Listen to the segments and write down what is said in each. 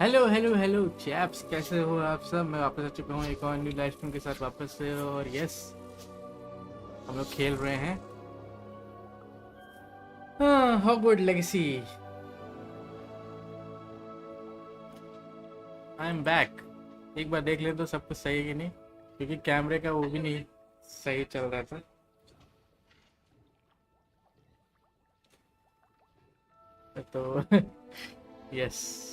Hello hello hello chaps, कैसे हो आप सब। मैं वापस आ चुका हूँ एक और न्यू लाइव स्ट्रीम के साथ वापस से। और यस, हम लोग खेल रहे हैं Hogwarts legacy. I am back. एक बार देख ले तो सब कुछ सही है कि नहीं, क्योंकि कैमरे का वो भी नहीं सही चल रहा था। तो यस,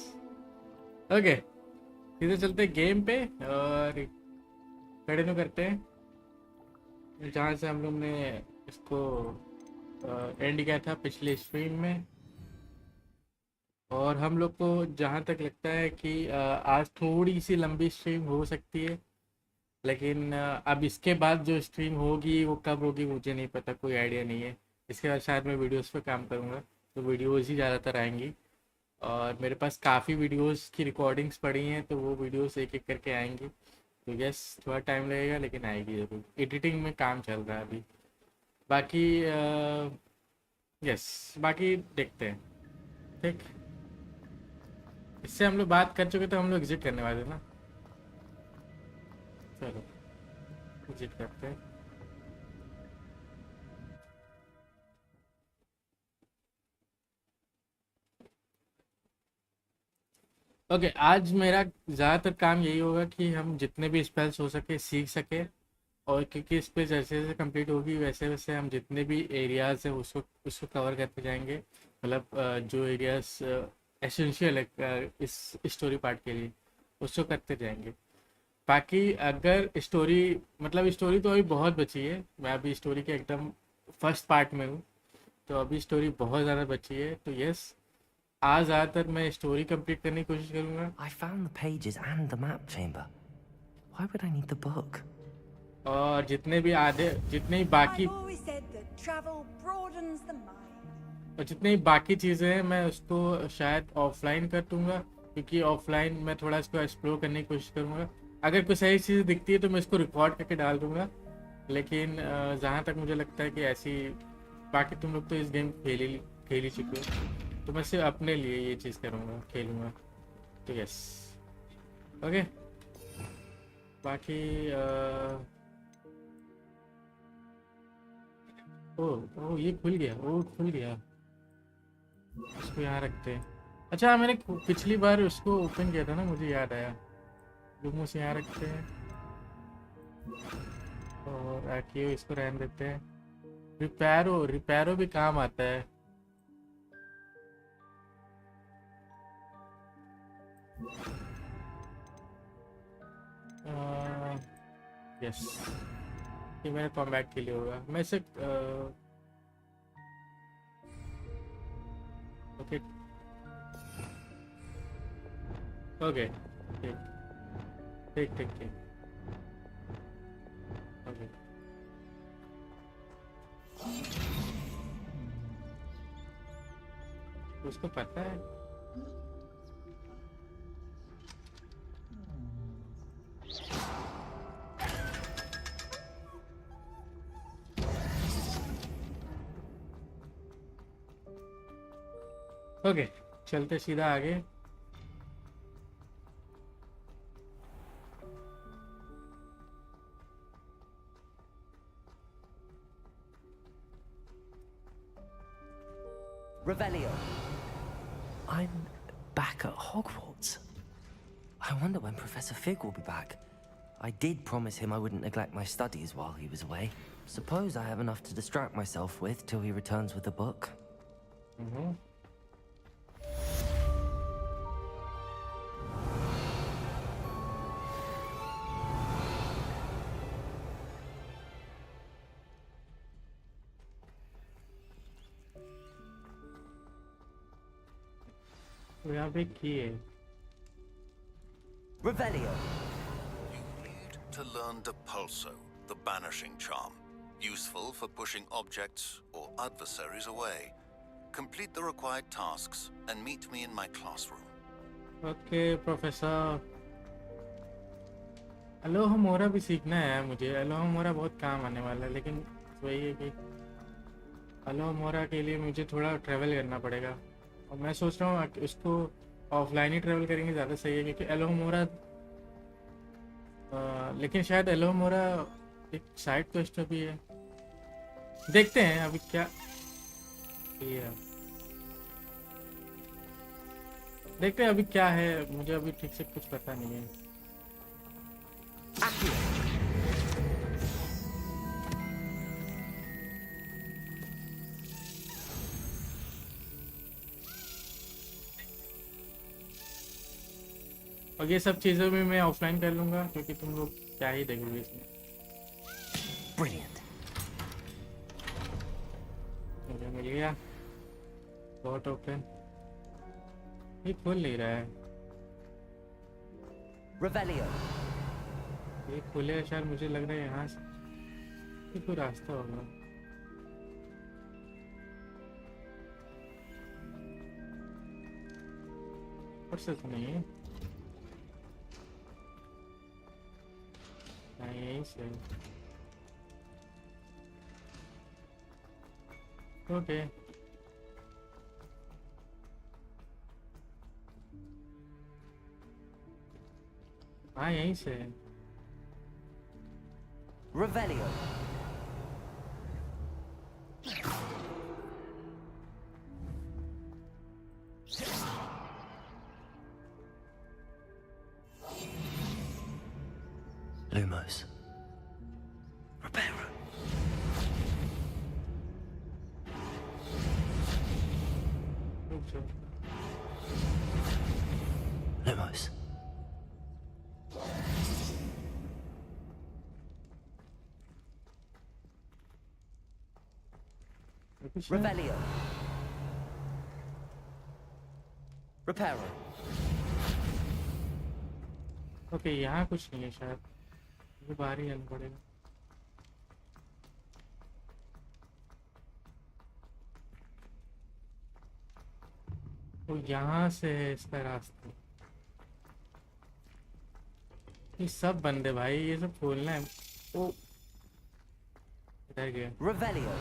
ओके, सीधे चलते गेम पे और कंटिन्यू करते हैं जहाँ से हम लोग ने इसको एंड किया था पिछले स्ट्रीम में। और हम लोग को जहाँ तक लगता है कि आज थोड़ी सी लंबी स्ट्रीम हो सकती है, लेकिन अब इसके बाद जो स्ट्रीम होगी वो कब होगी मुझे नहीं पता, कोई आइडिया नहीं है। इसके बाद शायद मैं वीडियोस पे काम करूँगा, तो वीडियोस ही ज़्यादातर आएंगी। और मेरे पास काफ़ी वीडियोस की रिकॉर्डिंग्स पड़ी हैं, तो वो वीडियोस एक एक करके आएंगी। तो यस, थोड़ा टाइम लगेगा लेकिन आएगी ज़रूर। एडिटिंग में काम चल रहा है अभी। बाकी यस, बाकी देखते हैं। ठीक, इससे हम लोग बात कर चुके तो हम लोग एग्जिट करने वाले ना। चलो एग्जिट करते हैं। ओके, आज मेरा ज़्यादातर काम यही होगा कि हम जितने भी स्पेल्स हो सके सीख सके। और क्योंकि इस पे जैसे जैसे कंप्लीट होगी वैसे वैसे हम जितने भी एरियाज हैं उसको उसको कवर करते जाएंगे। मतलब जो एरियाज एसेंशियल है इस स्टोरी पार्ट के लिए, उसको करते जाएंगे। बाकी अगर स्टोरी, मतलब स्टोरी तो अभी बहुत बची है। मैं अभी स्टोरी के एकदम फर्स्ट पार्ट में हूँ, तो अभी स्टोरी बहुत ज़्यादा बची है। तो यस, आज ज़्यादातर मैं स्टोरी कंप्लीट करने की कोशिश करूँगा। I found the pages and the map chamber. Why would I need the book? और जितने भी आधे, जितने ही बाकी, I've always said that travel broadens the mind. और जितनी बाकी चीज़ें हैं मैं उसको शायद ऑफलाइन कर दूँगा, क्योंकि ऑफलाइन मैं थोड़ा इसको एक्सप्लोर करने की कोशिश करूँगा। अगर कोई सही चीज़ दिखती है तो मैं इसको रिकॉर्ड करके डाल दूँगा। लेकिन जहाँ तक मुझे लगता है कि ऐसी, बाकी तुम लोग तो इस गेम खेल ही चुके हो, तो मैं सिर्फ अपने लिए ये चीज़ करूँगा, खेलूँगा। तो यस, ओके। बाकी ओ ये खुल गया, ओ खुल गया। इसको यहाँ रखते हैं। अच्छा, मैंने पिछली बार उसको ओपन किया था ना, मुझे याद आया। लुमो से यहाँ रखते हैं और आके इसको रहने देते हैं। रिपेयरो भी काम आता है। यस, ये मेरे कॉम्बैट के लिए होगा। मैं इसे ओके ओके, ठीक ठीक ठीक ठीक, ओके। उसको पता है। ओके, चलते सीधा आगे। Revelio. I'm back at Hogwarts. I wonder when Professor Fig will be back. I did promise him I wouldn't neglect my studies while he was away. Suppose I have enough to distract myself with till he returns with the book. यहाँ पे की है। Revelio. You need to learn Depulso, the banishing charm. Useful for pushing objects or adversaries away. Complete the required tasks and meet me in my classroom. Okay professor. Alohomora भी सीखना है मुझे। अलोहमोरा बहुत काम आने वाला है, लेकिन वही है कि अलोहमोरा के लिए मुझे थोड़ा ट्रैवल करना पड़ेगा। और मैं सोच रहा हूँ कि उसको ऑफलाइन ही ट्रैवल करेंगे ज़्यादा सही है, क्योंकि एलोमोरा लेकिन शायद एलोमोरा एक साइड क्वेस्ट भी है। देखते हैं अभी क्या ये, देखते हैं अभी क्या है। मुझे अभी ठीक से कुछ पता नहीं है। और ये सब चीज़ें भी मैं ऑफलाइन कर लूँगा, क्योंकि तुम लोग क्या ही देखोगे इसमें। Brilliant. मुझे मिल गया बहुत ओपन। ये खुल नहीं रहा है। Revelio. ये खुले शायद, मुझे लग रहा है यहाँ से ये कोई रास्ता होगा। और से तो नहीं है। हाँ, यहीं से। ओके, हाँ यहीं से। Revelio. Lumos. Reparo. रुक जाओ। Lumos. Revelio. Reparo. ओके, यहाँ कुछ नहीं है शायद, मुझे बाहर ही जाना पड़ेगा। तो यहाँ से है इसका रास्ता। ये सब बंद है भाई, ये सब खोलना है। ओ इधर गया। Revelio.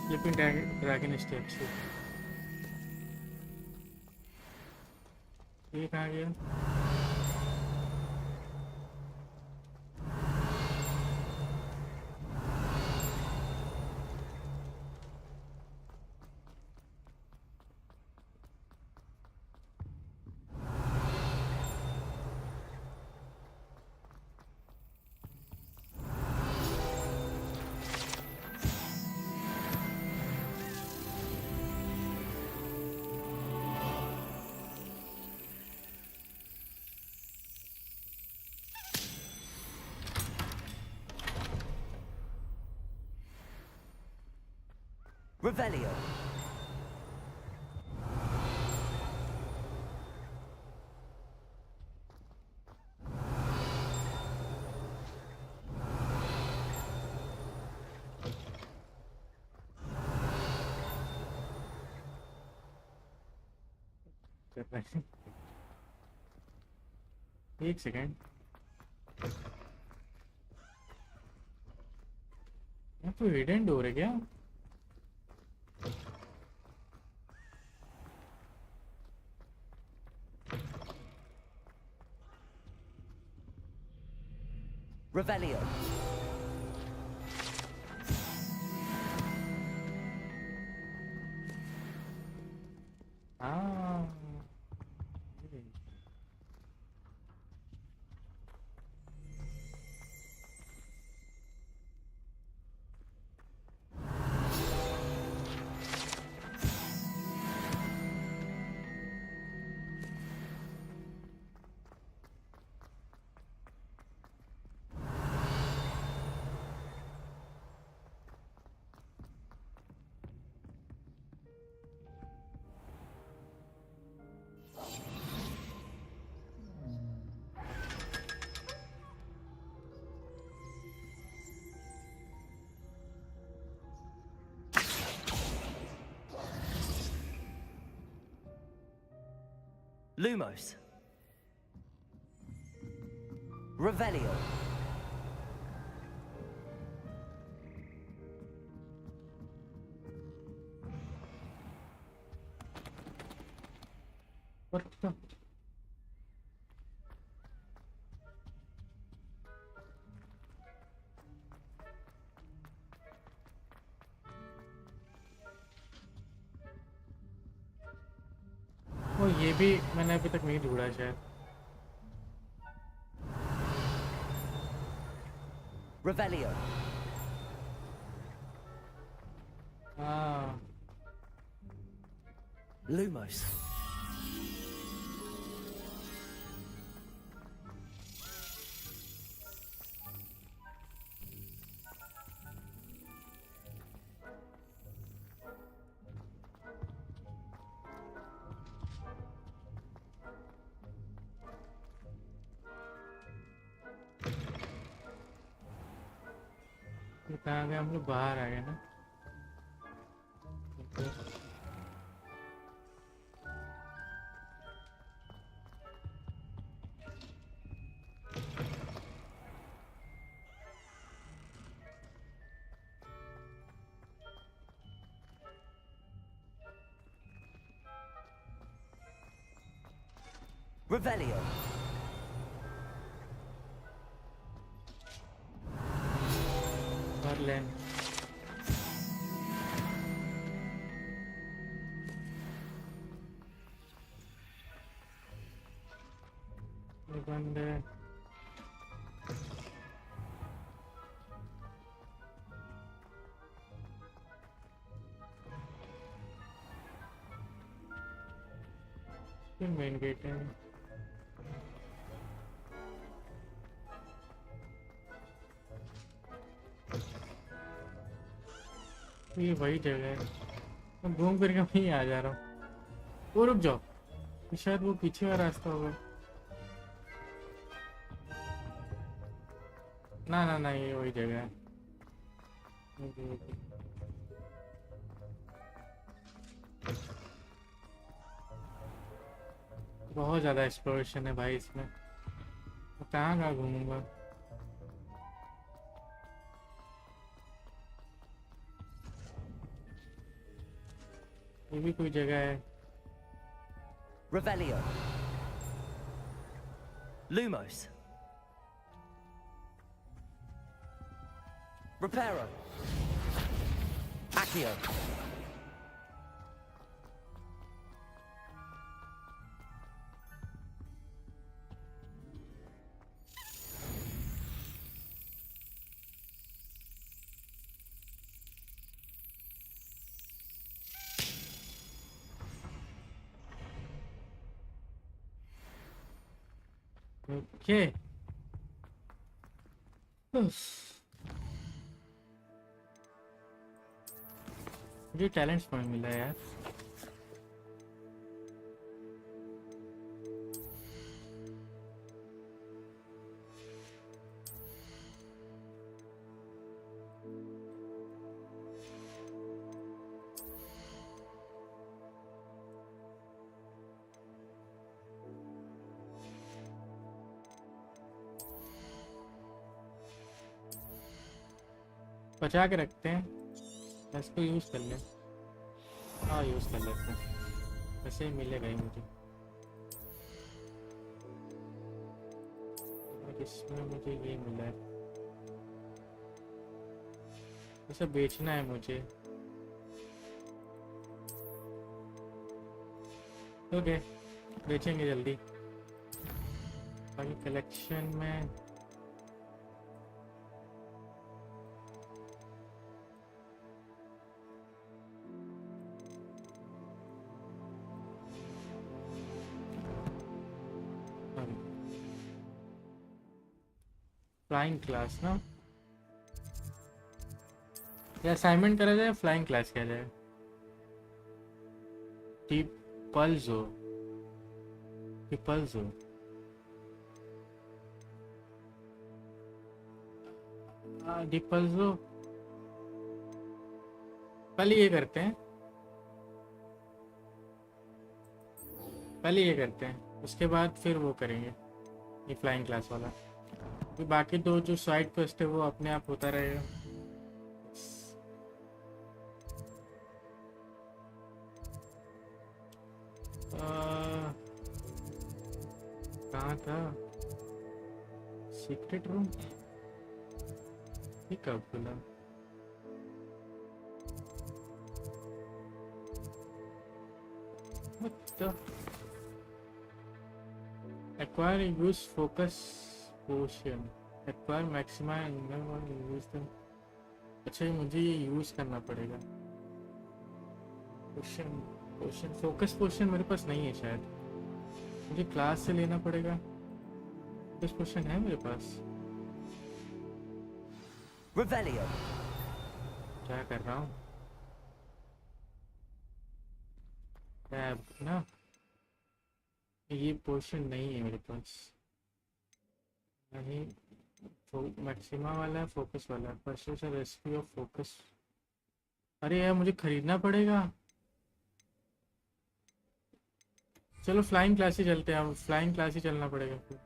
Flipping dragon steps. ये कहाँ गया? Revelio. एक सेकेंड, यहाँ तो हिडन डोर है क्या? Revelio. हाँ, Lumos. Revelio. what the? वो ये भी मैंने अभी तक नहीं ढूंढा शायद। Revelio. हाँ, Lumos. ये कहाँ गए हम लोग? बाहर आ गए ना? Revelio. और लेन ये बंद है। ये मेन गेट है। ये वही जगह है, मैं घूम फिर के वहीं आ जा रहा हूँ। वो रुक जाओ, ये शायद वो पीछे का रास्ता होगा। ना ना ना, ये वही जगह है। बहुत ज़्यादा एक्सप्लोरेशन है भाई इसमें, मैं कहाँ कहाँ घूमूंगा। ये भी कोई जगह है। Revelio. Lumos. Reparo. Accio. Okay, मुझे टैलेंट्स पॉइंट मिला यार। बचा के रखते हैं, इसको यूज़ कर लें। हाँ यूज़ कर लेते हैं, वैसे ही मिलेगा ही मुझे। और इसमें मुझे ये मिला है, इसे बेचना है मुझे। ओके बेचेंगे जल्दी। बाकी कलेक्शन में फ्लाइंग क्लास ना, या असाइनमेंट करा जाए, फ्लाइंग क्लास किया जाए। डिपल्जो, डिपल्जो डिपल्जो पहले ये करते हैं, पहले ये करते हैं, उसके बाद फिर वो करेंगे ये फ्लाइंग क्लास वाला। फिर बाकी दो जो साइड क्वेस्ट है वो अपने आप होता रहेगा। कहाँ था सीक्रेट रूम, ये कब खुला? Acquire use focus potion, acquire maxima and never use them। अच्छा ये मुझे ये यूज करना पड़ेगा। पोशन, पोशन फोकस पोशन मेरे पास नहीं है शायद, मुझे क्लास से लेना पड़ेगा। फोकस पोशन है मेरे पास। Revelio. क्या कर रहा हूँ? टैब ना, ये पोर्शन नहीं है मेरे पास। नहीं मैक्सिमा वाला है, फोकस वाला है। First recipe of focus. अरे यार मुझे खरीदना पड़ेगा। चलो फ्लाइंग क्लास ही चलते हैं, फ्लाइंग क्लास ही चलना पड़ेगा फिर।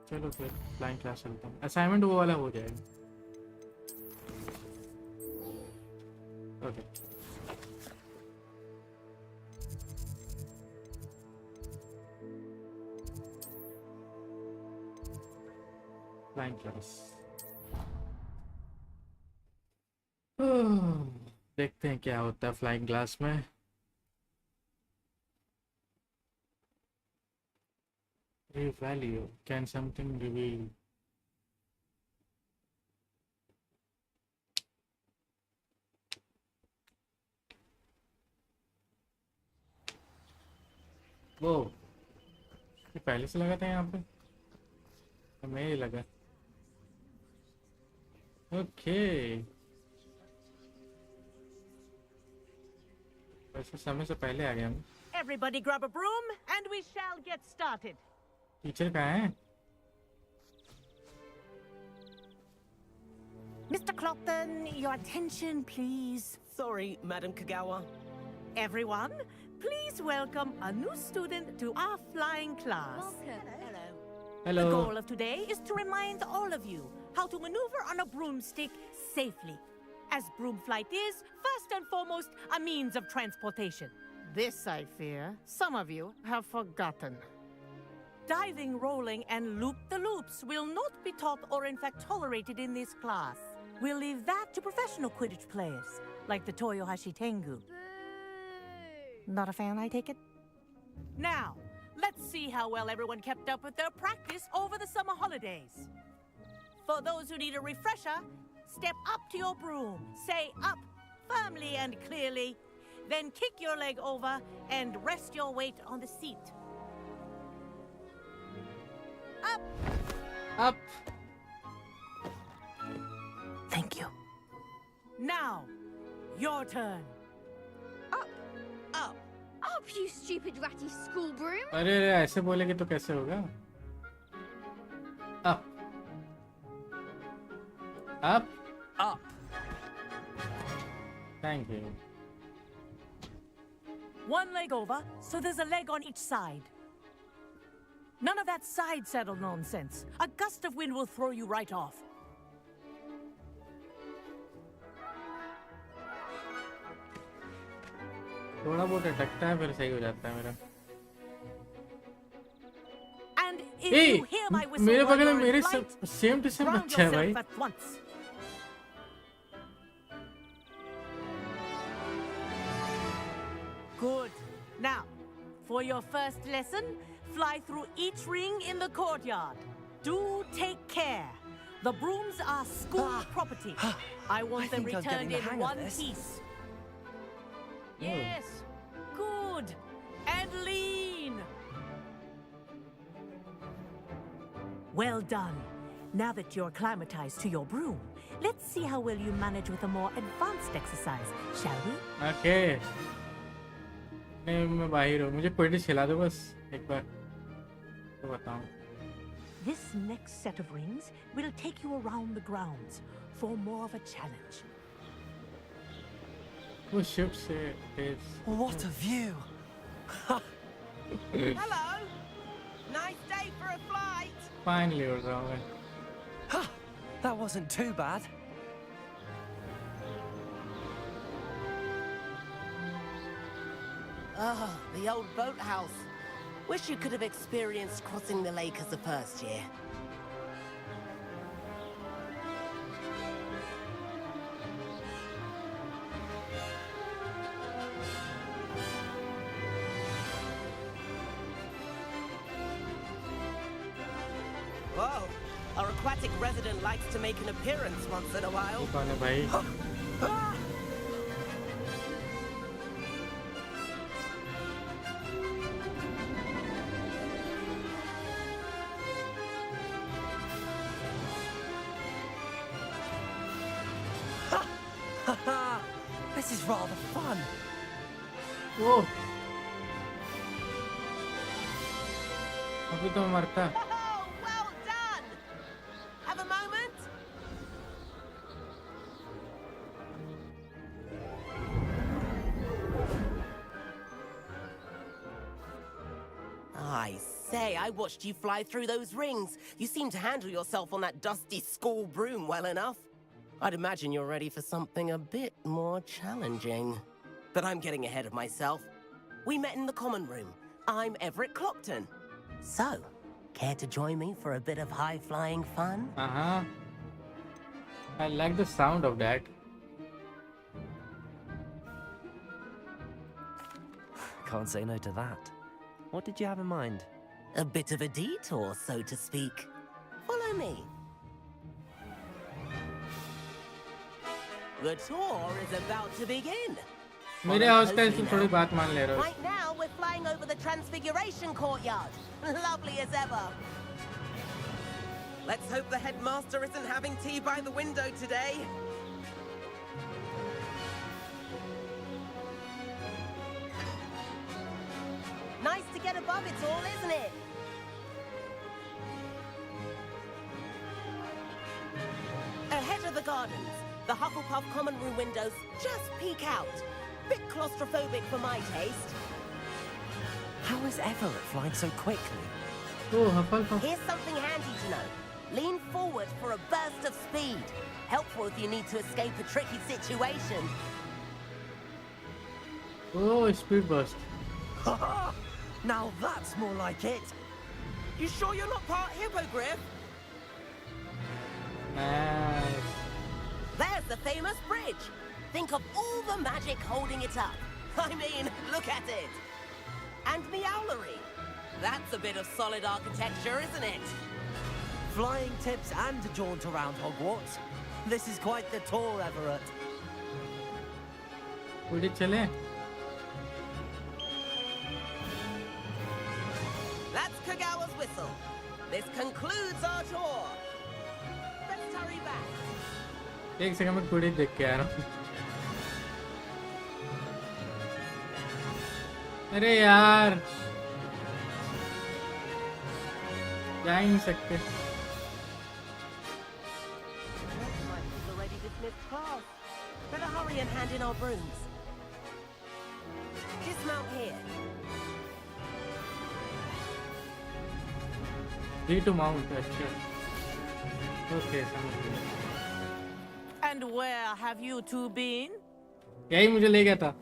चलो फिर फ्लाइंग क्लास चलते हैं, असाइनमेंट वो वाला हो जाएगा। ओके फ्लाइंग क्लास देखते हैं क्या होता है फ्लाइंग क्लास में। Revalue, can something reveal? वो ये पहले से लगा था यहाँ पे, हमें ही लगा। ओके वैसे समय से पहले आ गया हम। Everybody grab a broom and we shall get started. Teacher कहाँ है? Mr. Clockton, your attention, please. Sorry, Madam Kagawa. Everyone, please welcome a new student to our flying class. Hello. Hello. The goal of today is to remind all of you how to maneuver on a broomstick safely, as broom flight is, first and foremost, a means of transportation. This, I fear, some of you have forgotten. Diving, rolling, and loop-the-loops will not be taught or in fact tolerated in this class. We'll leave that to professional Quidditch players, like the Toyohashi THANKU. Not a fan, I take it? Now, let's see how well everyone kept up with their practice over the summer holidays. For those who need a refresher, step up to your broom, say up firmly and clearly, then kick your leg over and rest your weight on the seat. Up! Up! Thank you. Now, Your turn. Up, up, up, you stupid ratty school broom. अरे अरे ऐसे बोलेगे तो कैसे होगा? Up. Up. Up. Thank you. One leg over, so there's a leg on each side. None of that side saddle nonsense. A gust of wind will throw you right off. थोड़ा बहुत अटकता है फिर सही हो जाता है मेरा. And if Hey, you hear my whistle मेरे while बगल में you're in मेरे flight, same to same ground बच्चा है भाई. yourself at once. Good. Now, for your first lesson, fly through each ring in the courtyard. Do take care. The brooms are school property. I want them think I'm returned getting the in hang of one this. piece. Yes. Good. And lean. Well done. Now that you're acclimatized to your broom, let's see how well you manage with a more advanced exercise, shall we? Okay. नहीं मैं बाहर हूँ. मुझे Quidditch खिला दो बस एक बार. तो बताऊँ. This next set of rings will take you around the grounds for more of a challenge. वो शिप से तेज. What a view! Hello. Nice day for a flight. Finally उड़ रहा हूँ मैं. That wasn't too bad. Oh, the old boathouse. Wish you could have experienced crossing the lake as a first year. Whoa, our aquatic resident likes to make an appearance once in a while. कौन है भाई? This is rather fun. वो. अभी तो मैं मरता. Oh, well done! Have a moment? I say, I watched you fly through those rings. You seem to handle yourself on that dusty school broom well enough. I'd imagine you're ready for something a bit more challenging. But I'm getting ahead of myself. We met in the common room. I'm Everett Clopton. So, care to join me for a bit of high-flying fun? Uh-huh. I like the sound of that. Can't say no to that. What did you have in mind? A bit of a detour, so to speak. Follow me. The tour is about to begin. मेरे house का इसमें थोड़ी बात मान ले रहा हूँ. Right now, we're flying over the Transfiguration Courtyard. Lovely as ever. Let's hope the headmaster isn't having tea by the window today. Nice to get above it all, isn't it? Ahead of the gardens, the Hufflepuff common room windows just peek out. Bit claustrophobic for my taste. How is Everett flying so quickly? Oh, Hufflepuff. Here's something handy to know. Lean forward for a burst of speed. Helpful if you need to escape a tricky situation. Oh, speed burst. Now that's more like it. You sure you're not part hippogriff? Nice. There's the famous bridge. Think of all the magic holding it up. I mean, look at it. And Meowlery. That's a bit of solid architecture, isn't it? Flying tips and a jaunt around Hogwarts. This is quite the tour, Everett. उड़ी चले. That's Kagawa's whistle. This concludes our tour. Let's hurry back. एक second में कुड़ी देख के आ रहा हूँ. अरे यार जा ही नहीं सकते. Looks like we've already dismissed class. Better hurry and hand in our brooms. Dismount here. Free to mount. अच्छा. Okay, समझ गया. And where have you two been? यही मुझे ले गया था.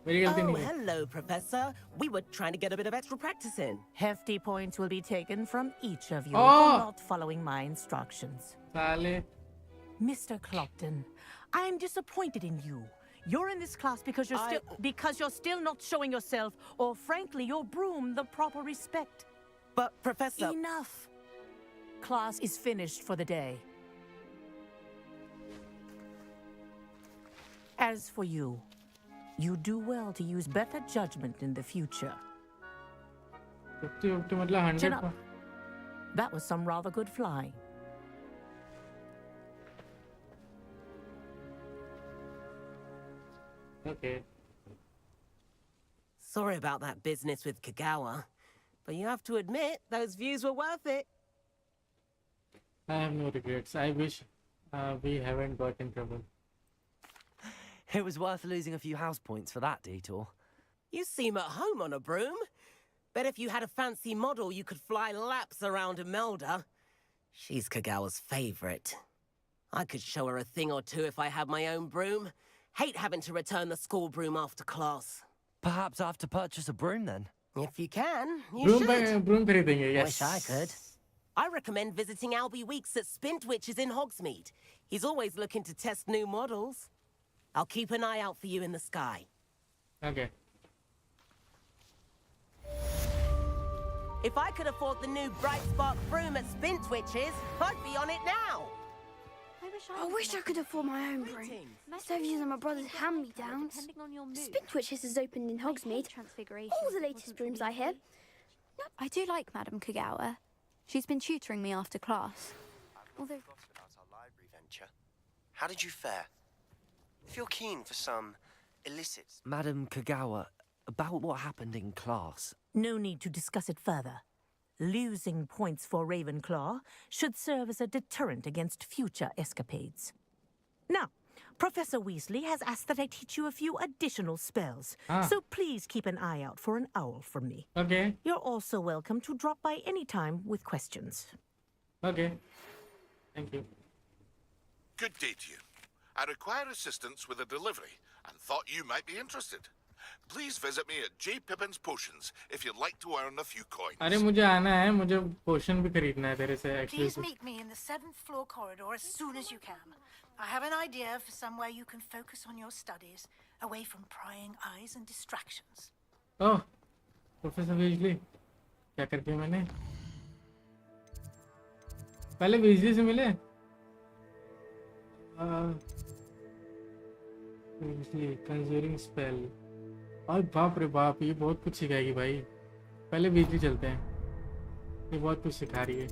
मेरी गलती Oh, नहीं है. hello, Professor. We were trying to get a bit of extra practice in. Hefty points will be taken from each of you Oh! for not following my instructions. साले. Mr. Clopton, I am disappointed in you. You're in this class because you're still not showing yourself, or frankly, your broom the proper respect. But, Professor... Enough. Class is finished for the day. As for you, you do well to use better judgment in the future. 50 मतलब 100. Chin up. That was some rather good flying. Okay. Sorry about that business with Kagawa, but you have to admit, those views were worth it. I have no regrets. I wish we haven't got in trouble. It was worth losing a few house points for that detour. You seem at home on a broom. Bet if you had a fancy model, you could fly laps around Imelda. She's Kagawa's favorite. I could show her a thing or two if I had my own broom. Hate having to return the school broom after class. Perhaps I have to purchase a broom then. If you can, you should. Broom खरीदेंगे. Yes. Wish I could. I recommend visiting Albie Weeks at Spintwitches in Hogsmeade. He's always looking to test new models. I'll keep an eye out for you in the sky. Okay. If I could afford the new Bright Spark broom at Spintwitches, I'd be on it now. I wish I could afford my own broom. Instead of using my brother's hand-me-downs. Spintwitches has opened in Hogsmeade. All the latest brooms I hear. I do like Madame Kagawa. She's been tutoring me after class. Although about our library venture. How did you fare? If you're keen for some illicit... Madam Kagawa, about what happened in class. No need to discuss it further. Losing points for Ravenclaw should serve as a deterrent against future escapades. Now, Professor Weasley has asked that I teach you a few additional spells, so please keep an eye out for an owl from me. Okay. You're also welcome to drop by any time with questions. Okay. Thank you. Good day to you. I require assistance with a delivery and thought you might be interested. Please visit me at J. Pippin's Potions if you'd like to earn a few coins. अरे मुझे आना है, मुझे पोशन भी खरीदना है तेरे से actually. Please meet me in the 7th floor corridor as soon as you can. I have an idea for somewhere you can focus on your studies, away from prying eyes and distractions. Oh, Professor Weasley, क्या कर दिया मैंने? पहले Weasley से मिले? Weasley, conjuring spell. और बाप रे बाप, ये बहुत कुछ सिखाएगी भाई. पहले Weasley चलते हैं. ये बहुत कुछ सिखा रही है.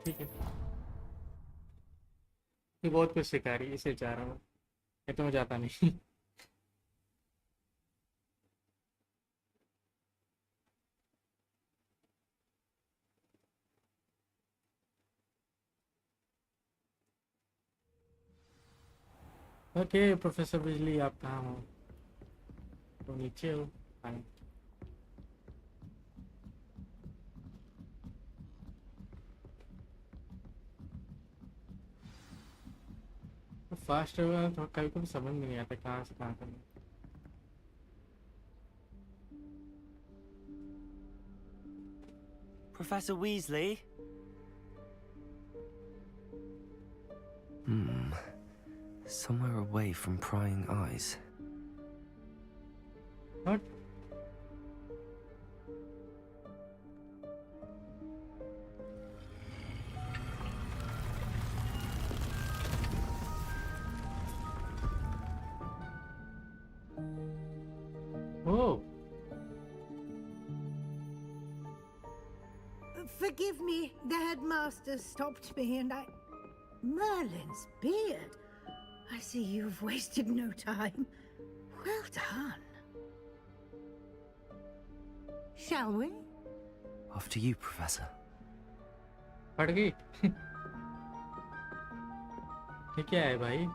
ठीक है. ये बहुत कुछ सिखा रही है, इसे चाह रहा हूँ. ये तो मैं जाता नहीं. ओके प्रोफेसर बिजली, आप कहाँ हो? तो नीचे हो. फाइन. फास्ट है तो कभी कभी समझ में नहीं आता कहाँ से कहाँ करना. Professor Weasley? Somewhere away from prying eyes. What? Oh. Forgive me, the headmaster stopped me and I... Merlin's beard. I see you've wasted no time. Well done. Shall we? After you, Professor. पड़ गई ये क्या है भाई?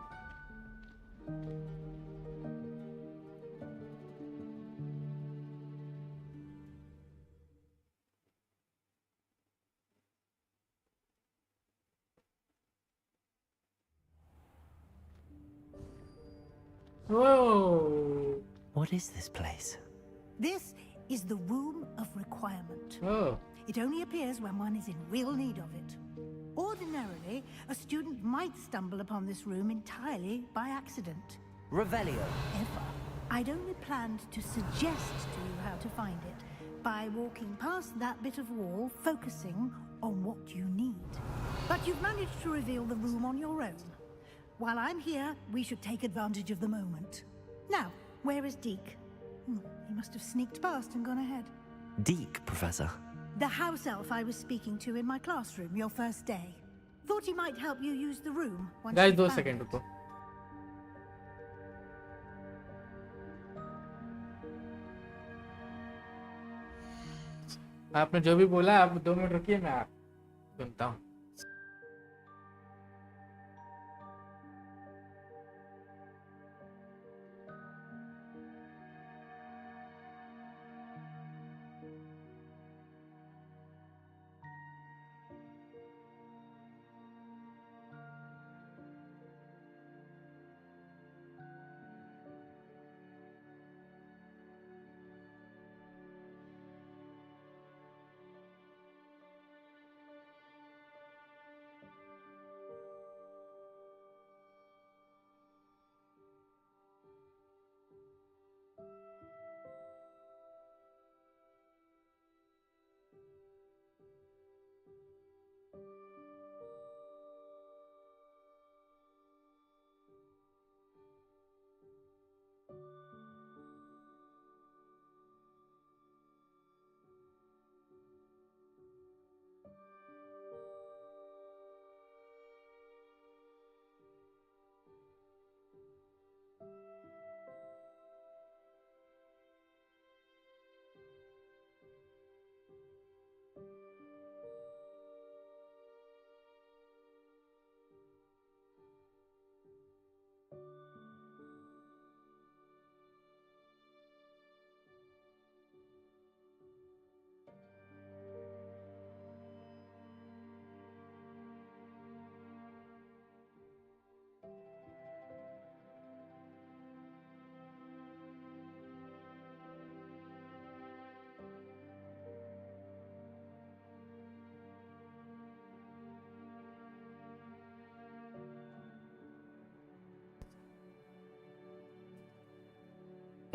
Oh. What is this place? This is the Room of Requirement. Oh. It only appears when one is in real need of it. Ordinarily, a student might stumble upon this room entirely by accident. Revelio. However, I'd only planned to suggest to you how to find it by walking past that bit of wall, focusing on what you need. But you've managed to reveal the room on your own. While I'm here, we should take advantage of the moment. Now, where is Deke? He must have sneaked past and gone ahead. Deke, Professor. The house elf I was speaking to in my classroom your first day. Thought he might help you use the room once Guys, you 2 found second it. रुको. आपने जो भी बोला आप 2 minute रुकिए, मैं आप सुनता हूँ.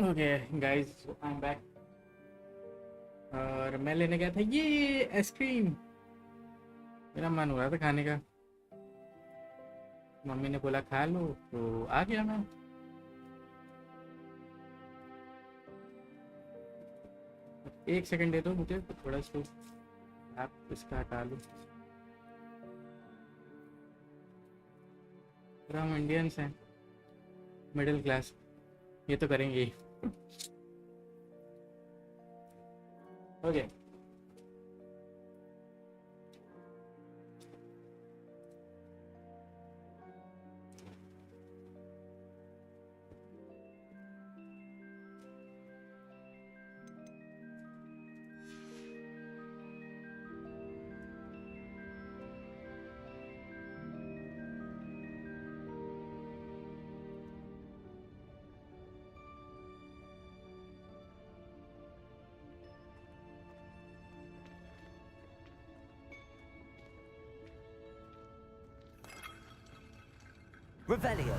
Okay guys, I am back. और मैं लेने गया था ये आइसक्रीम. मेरा मन हो रहा था खाने का. मम्मी ने बोला खा लो, तो आ गया मैं. एक सेकंड दे दो मुझे, तो थोड़ा सा आप इसका हटा लो. हम इंडियंस हैं, मिडिल क्लास, ये तो करेंगे ही. Okay. Revelio.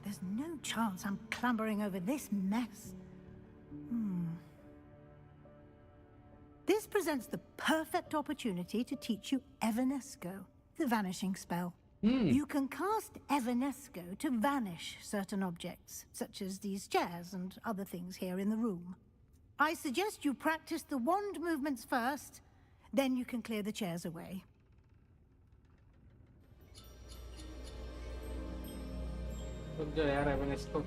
There's no chance I'm clambering over this mess. This This presents the perfect opportunity to teach you Evanesco, the vanishing spell. You can cast Evanesco to vanish certain objects, such as these chairs and other things here in the room. I suggest you practice the wand movements first, then you can clear the chairs away. रुक जाओ यार अभी इसको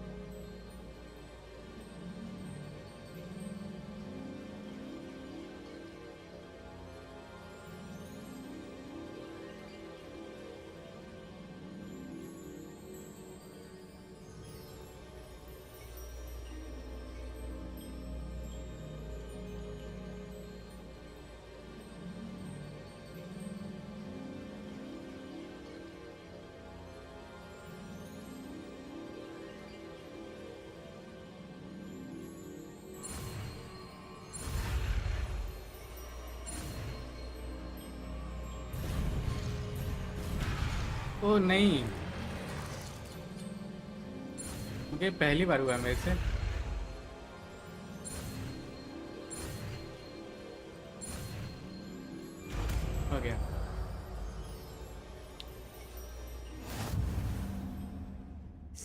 ओ नहीं मुझे पहली बार हुआ मेरे से हो गया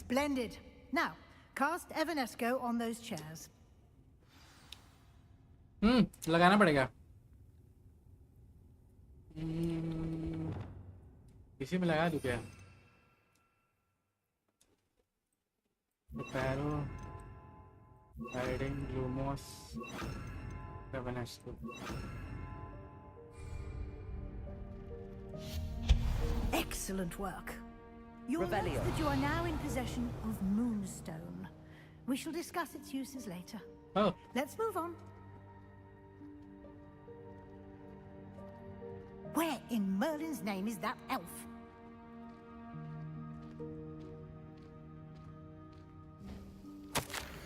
Splendid. Now, cast Evanesco on those chairs. लगाना पड़ेगा इसी में लगा दूं क्या पैरो riding Lumos एवेनेस्को Excellent work. You'll note Revelio. that you are now in possession of Moonstone. We shall discuss its uses later. Oh, Let's move on. Where in Merlin's name is that elf?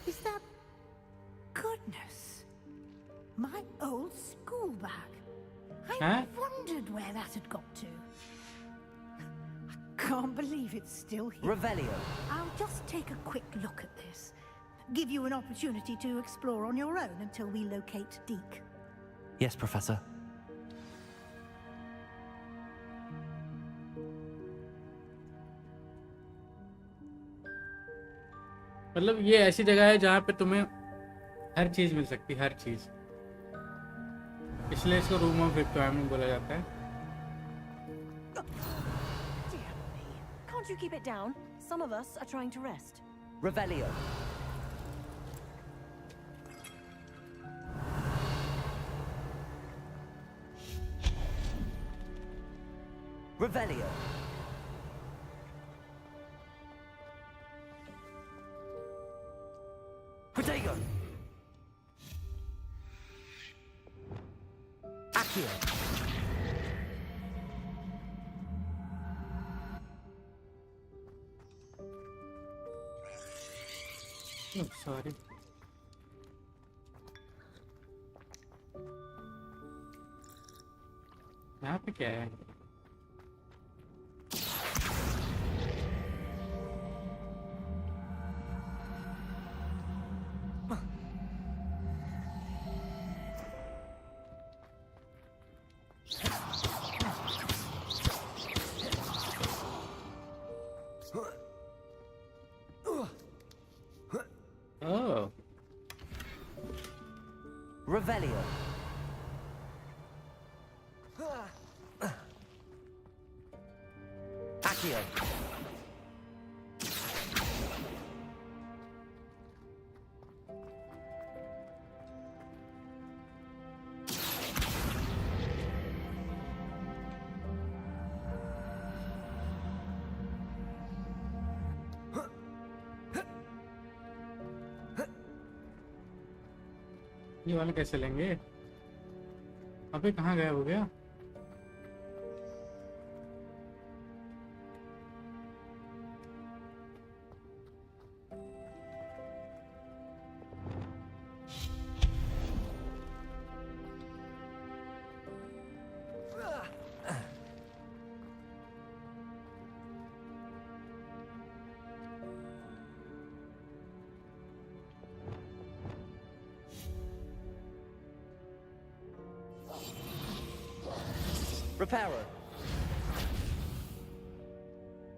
Is that... Goodness. My old school bag. I wondered where that had got to. I can't believe it's still here. Revelio. I'll just take a quick look at this. Give you an opportunity to explore on your own until we locate Deke. Yes, Professor. मतलब ये ऐसी जगह है जहाँ पे तुम्हें हर चीज मिल सकती है हर चीज इसलिए इसको रूम ऑफ रिक्वायरमेंट बोला जाता है Dear me. Can't you keep it down? Some of us are trying to rest. Revelio. Revelio. Protego. Accio. Oh, sorry यहाँ पे क्या है Oh, Revelio. Accio. ये वाला कैसे लेंगे अबे कहाँ गया हो गया Reparo.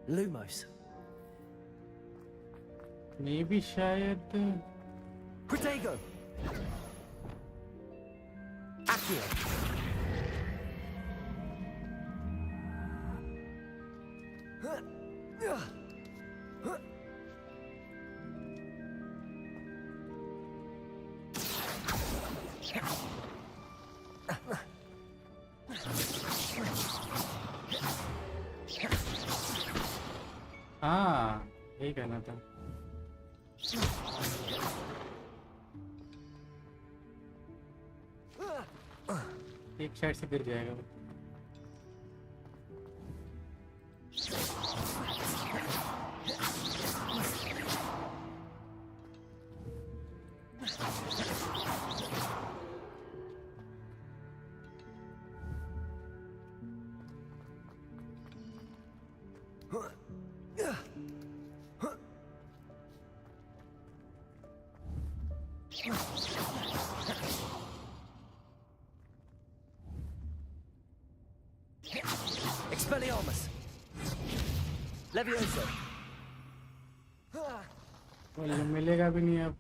Lumos. मे भी शायद Protego. Accio. हाँ यही कहना था। एक साइड से गिर जाएगा वो। Expelliarmus. Levioso. मिलेगा भी नहीं अब।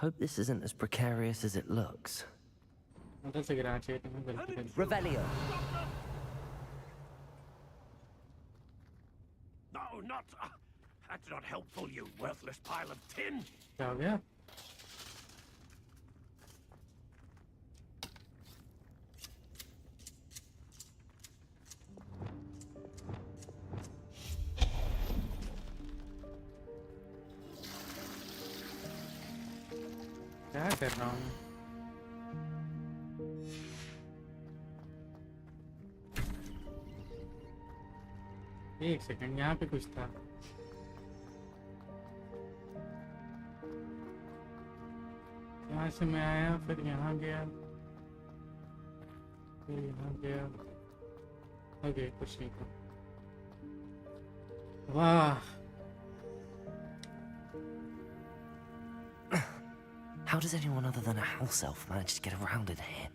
Hope this isn't as precarious as it looks. उधर से गिराना चाहिए तुम्हें गलती कर दी। Revelio. No, not. That's not helpful, you worthless pile of tin. क्या हो गया? क्या कर रहा हूँ? एक सेकंड, यहाँ पे कुछ था। यहाँ से मैं आया, फिर यहाँ गया, फिर यहाँ गया। ओके, कुछ नहीं था। वाह। How does anyone other than a house elf manage to get around in here?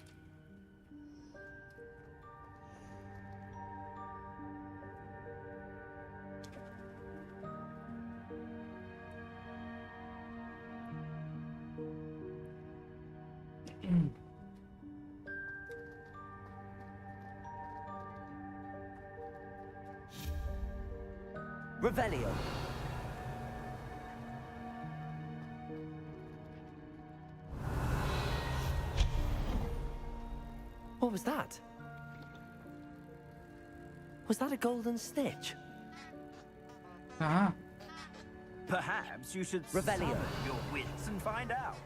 Revelio. What was that? Was that a golden stitch? Perhaps you should Revelio. summon your wits and find out.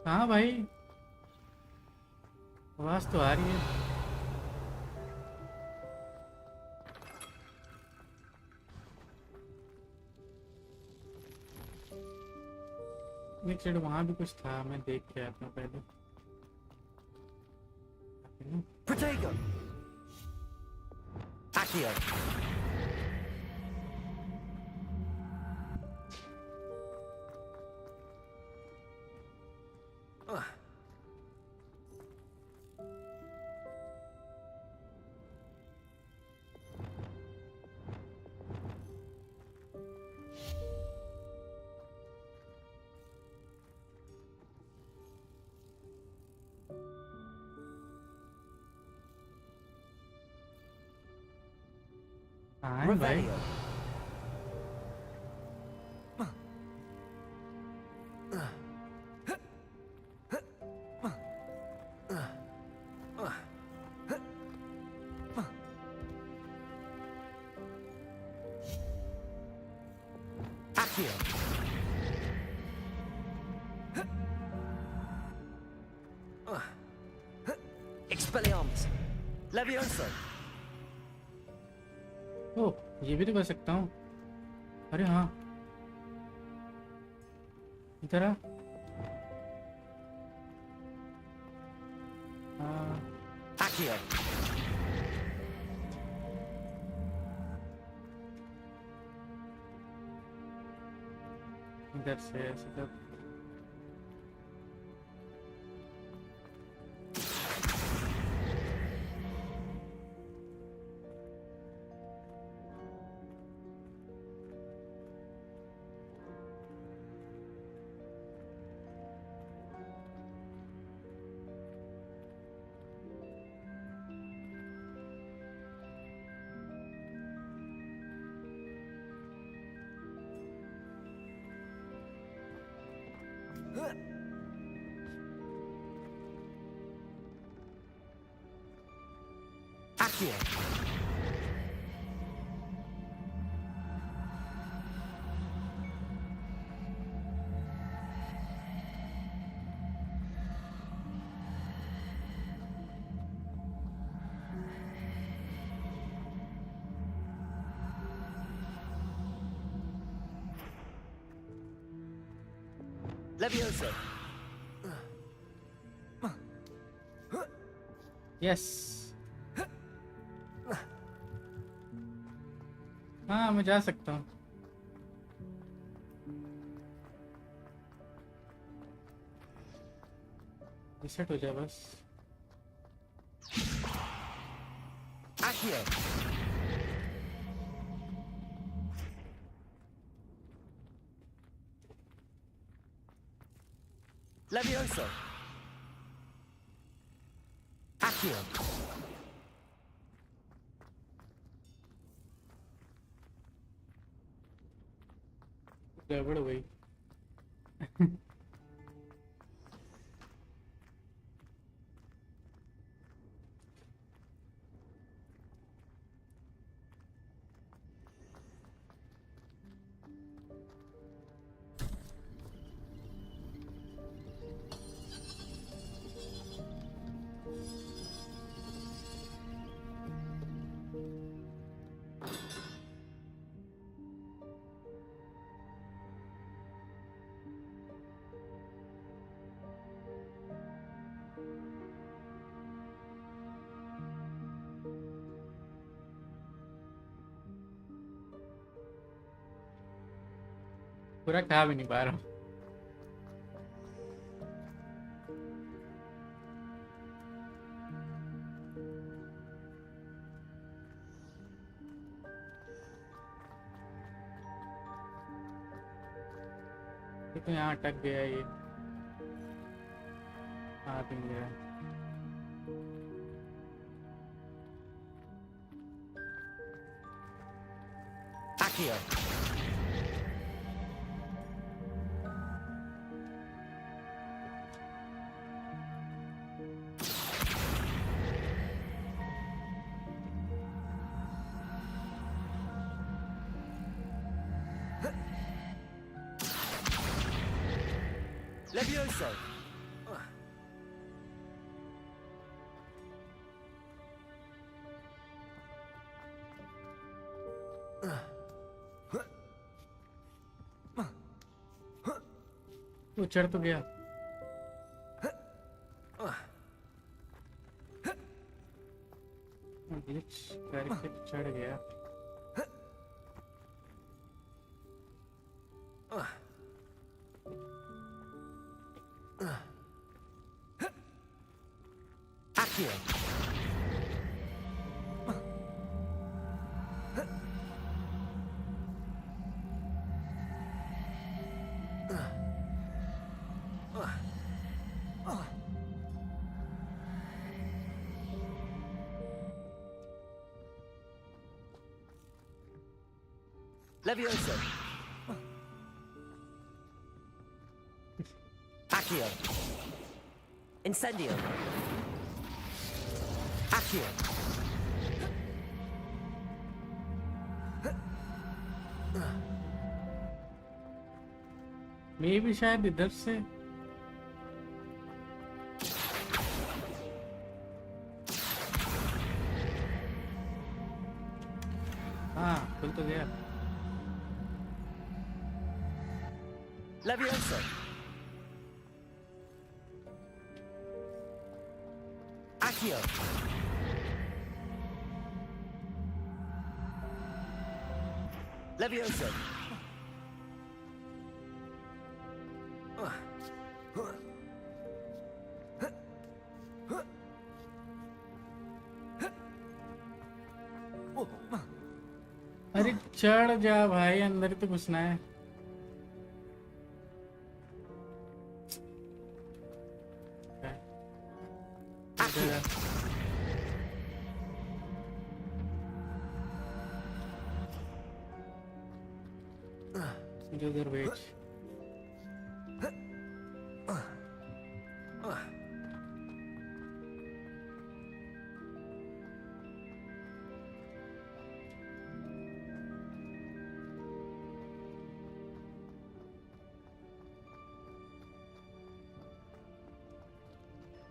हाँ भाई, आवाज तो आ रही है। एक side वहाँ भी कुछ था, मैं देख के आता हूँ पहले। Protego. Accio. हाँ भाई। Accio. Expelliarmus. Levioso. ओह, ये भी तो कर सकता हूँ। अरे हाँ, इधर आ। Accio. इधर से ऐसे कर। Accio. Levioso. यस, हाँ मैं जा सकता हूँ। रिसेट हो जाए बस। Accio. Levioso. Accio. गड़बड़ हो गई। पूरा खा भी नहीं पा रहा हूँ। ये तो यहाँ अटक गया ये। आ भी नहीं रहा। Accio. Levioso. वो चढ़ तो गया। ग्लिच करके चढ़ गया। Accio. Levioso. Accio. Incendio. Accio. मे भी शायद इधर से। हाँ खुल तो गया। Levioso. Accio. Levioso. अरे चढ़ जा भाई, अंदर तो घुसना है। उधर वेट।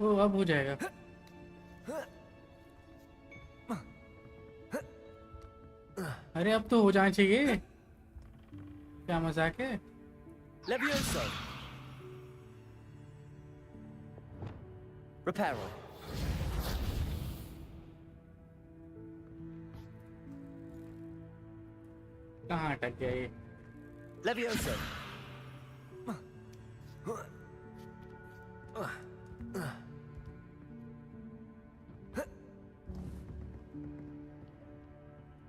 ओ अब हो जाएगा। अरे अब तो हो जाना चाहिए, क्या मजाक है। Levioso. Reparo. कहाँ अटक गया ये? Levioso.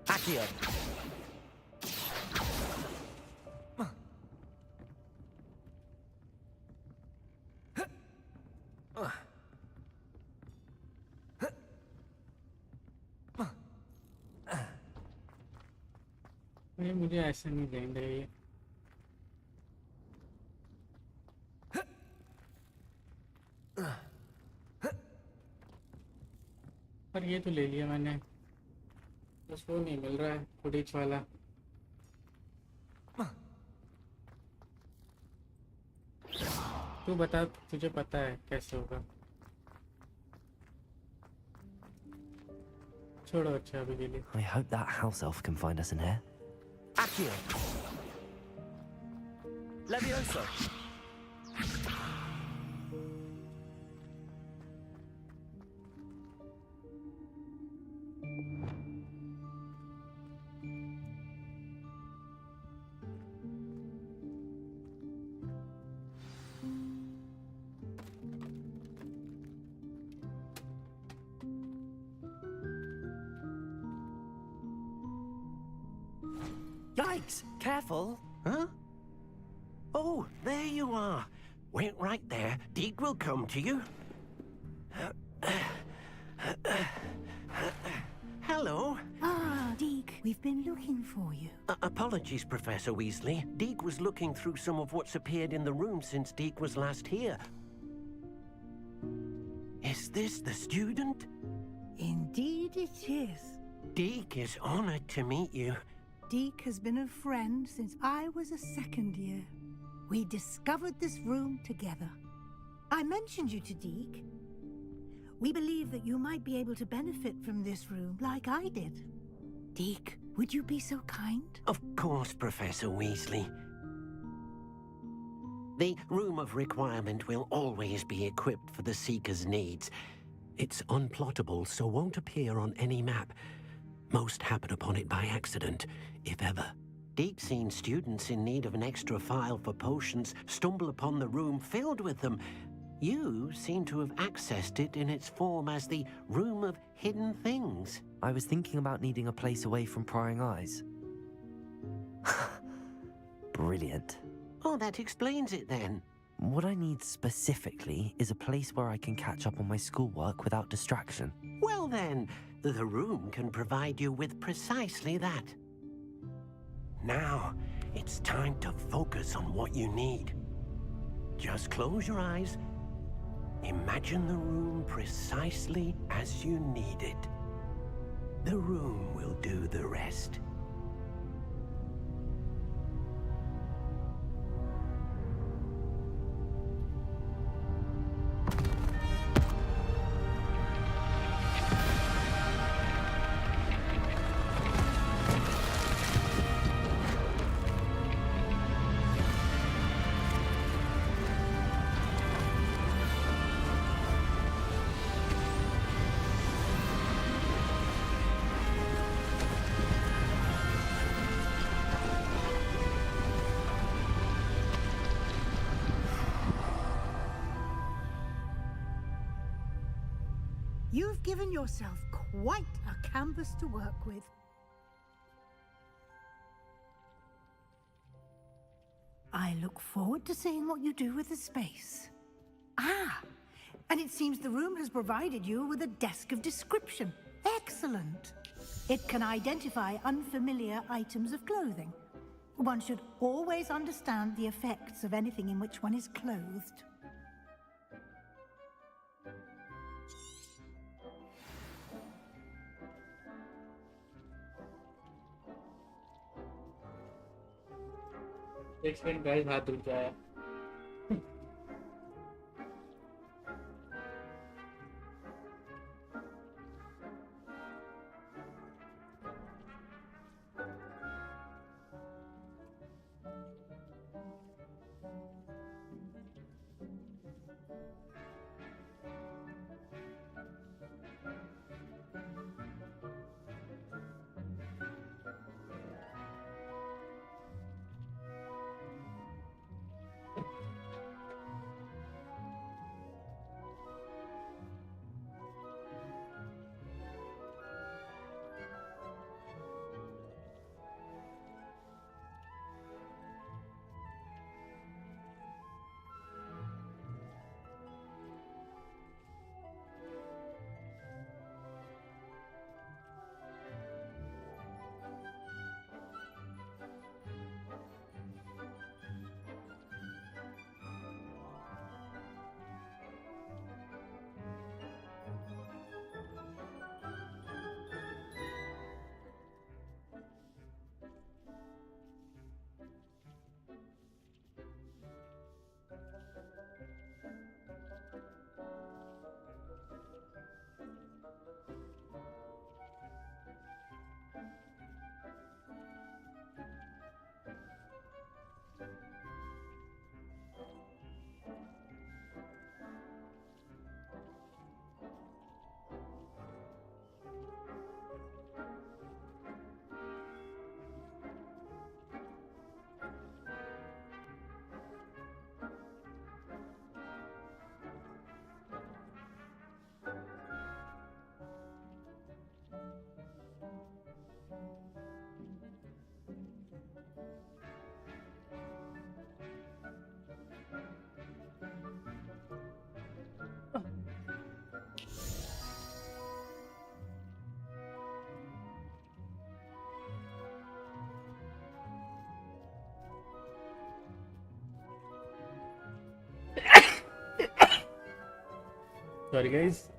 Accio. ये मुझे ऐसे नहीं देंगे ये। पर ये तो ले लिया मैंने, बस वो नहीं मिल रहा है फुटेज वाला। तू बता, तुझे पता है कैसे होगा। छोड़ो अच्छा अभी के लिए। I hope that house elf can find us in here. Accio. Levioso. Yikes! Careful! Huh? Oh, there you are. Wait right there. Deke will come to you. Hello. Ah, Deke, we've been looking for you. Apologies, Professor Weasley. Deke was looking through some of what's appeared in the room since Deke was last here. Is this the student? Indeed it is. Deke is honored to meet you. Deke has been a friend since I was a second year. We discovered this room together. I mentioned you to Deke. We believe that you might be able to benefit from this room like I did. Deke, would you be so kind? Of course, Professor Weasley. The Room of Requirement will always be equipped for the Seeker's needs. It's unplottable, so won't appear on any map. Most happen upon it by accident, if ever. Deke's seen students in need of an extra file for potions stumble upon the room filled with them. You seem to have accessed it in its form as the Room of Hidden Things. I was thinking about needing a place away from prying eyes. Brilliant. Oh, that explains it then. What I need specifically is a place where I can catch up on my schoolwork without distraction. Well then, the room can provide you with precisely that. Now, it's time to focus on what you need. Just close your eyes. Imagine the room precisely as you need it. The room will do the rest. You've given yourself quite a canvas to work with. I look forward to seeing what you do with the space. Ah, and it seems the room has provided you with a desk of description. Excellent. It can identify unfamiliar items of clothing. One should always understand the effects of anything in which one is clothed. एक second guys, हाथ धुल जाया। Sorry guys.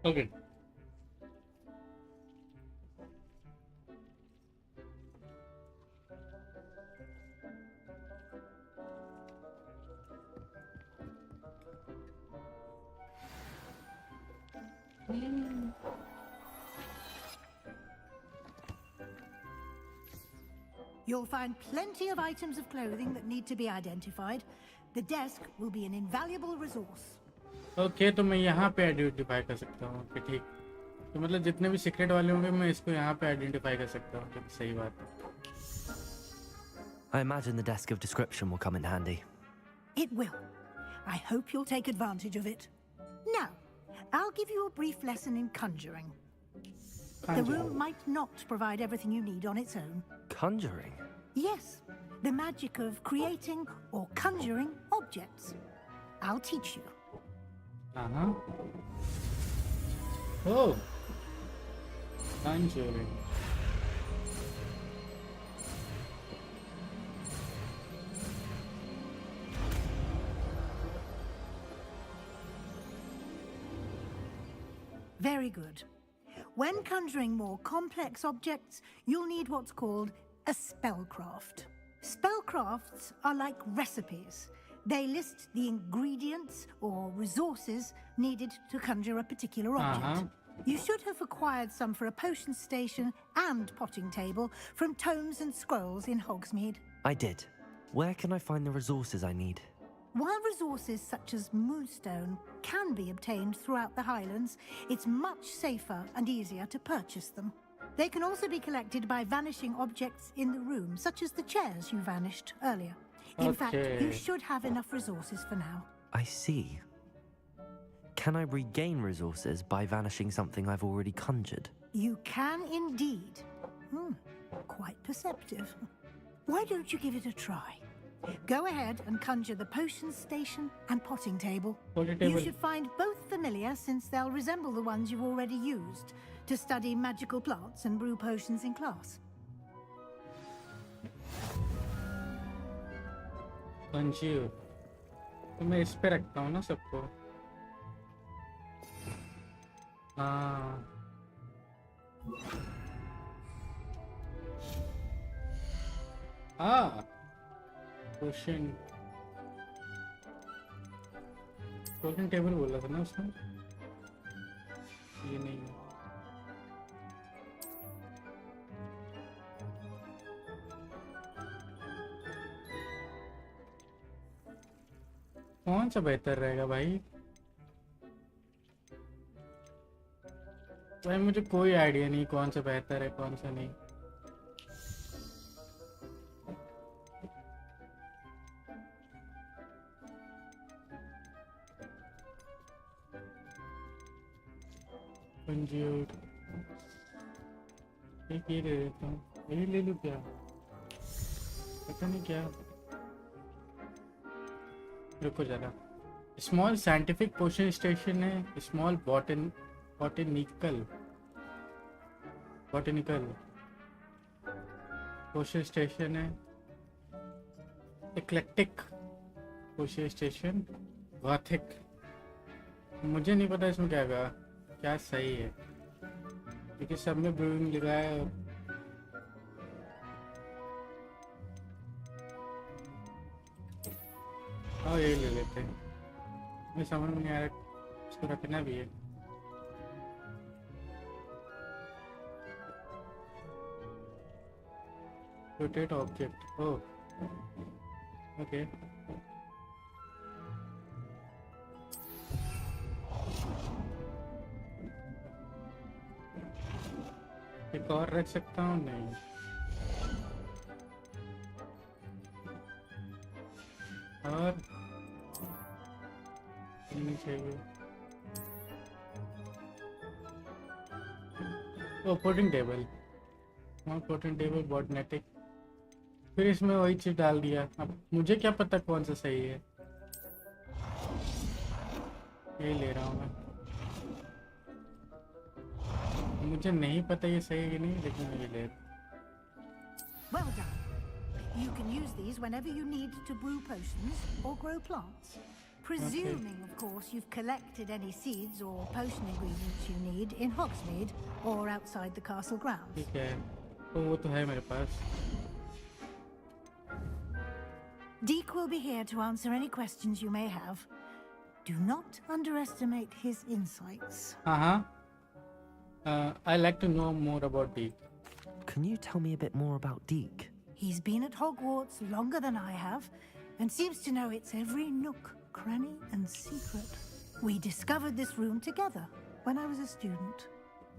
Okay. You'll find plenty of items of clothing that need to be identified. The desk will be an invaluable resource. Okay, तो मैं यहाँ पे identify कर सकता हूँ कि ठीक, तो मतलब जितने भी सीक्रेट वाले होंगे मैं इसको यहाँ पे आइडेंटिफाई कर सकता हूँ, तो सही बात है. I imagine the desk of description will come in handy. It will. I hope you'll take advantage of it. Now, I'll give you a brief lesson in conjuring. The room might not provide everything you need on its own. Conjuring? Yes, the magic of creating or conjuring objects. I'll teach you. Uh-huh. Oh. Conjuring. Very good. When conjuring more complex objects, you'll need what's called a spellcraft. Spellcrafts are like recipes. They list the ingredients or resources needed to conjure a particular object. You should have acquired some for a potion station and potting table from tomes and scrolls in Hogsmeade. I did. Where can I find the resources I need? While resources such as moonstone can be obtained throughout the Highlands, it's much safer and easier to purchase them. They can also be collected by vanishing objects in the room, such as the chairs you vanished earlier. In fact, you should have enough resources for now. I see. Can I regain resources by vanishing something I've already conjured? You can indeed. Quite perceptive. Why don't you give it a try? Go ahead and conjure the potion station and potting table. You should find both familiar, since they'll resemble the ones you've already used to study magical plants and brew potions in class. Conjure. तो मैं इस पे रखता हूँ ना सबको. हाँ. हाँ. Potion टेबल बोला था ना उसने. ये नहीं है. कौन सा बेहतर रहेगा भाई? भाई मुझे कोई आइडिया नहीं कौन सा बेहतर है कौन सा नहीं. कंज्यूर्ड एक ये ले लेता हूँ. यही ले लूँ क्या? पता नहीं क्या. रुको जरा. स्मॉल साइंटिफिक पोशन स्टेशन है. स्मॉल बॉटनिकल पोशन स्टेशन है. इक्लेक्टिक पोशन स्टेशन. गॉथिक. मुझे नहीं पता इसमें क्या सही है, क्योंकि सब में ब्रूइंग लिखा है. और यही ले लेते हैं. मुझे समझ में नहीं आ रहा इसको रखना भी है. Rotate object. Oh okay. एक और रख सकता हूँ? नहीं. और नहीं चाहिए. ओ पोर्टिंग टेबल, पोर्टिंग टेबल बॉटनेटिक, फिर इसमें वही चीज डाल दिया। अब मुझे क्या पता कौन सा सही है, ये ले रहा हूँ मैं। मुझे नहीं पता ये सही है कि नहीं, लेकिन मैं ये ले रहा हूँ। Well done. You can use these whenever you need to brew potions or grow plants. Presuming, of course, you've collected any seeds or potion ingredients you need in Hogsmeade or outside the castle grounds. ठीक है, तो वो तो है मेरे पास। Deek will be here to answer any questions you may have. Do not underestimate his insights. I like to know more about Deek. Can you tell me a bit more about Deek? He's been at Hogwarts longer than I have, and seems to know its every nook, cranny, and secret. We discovered this room together when I was a student.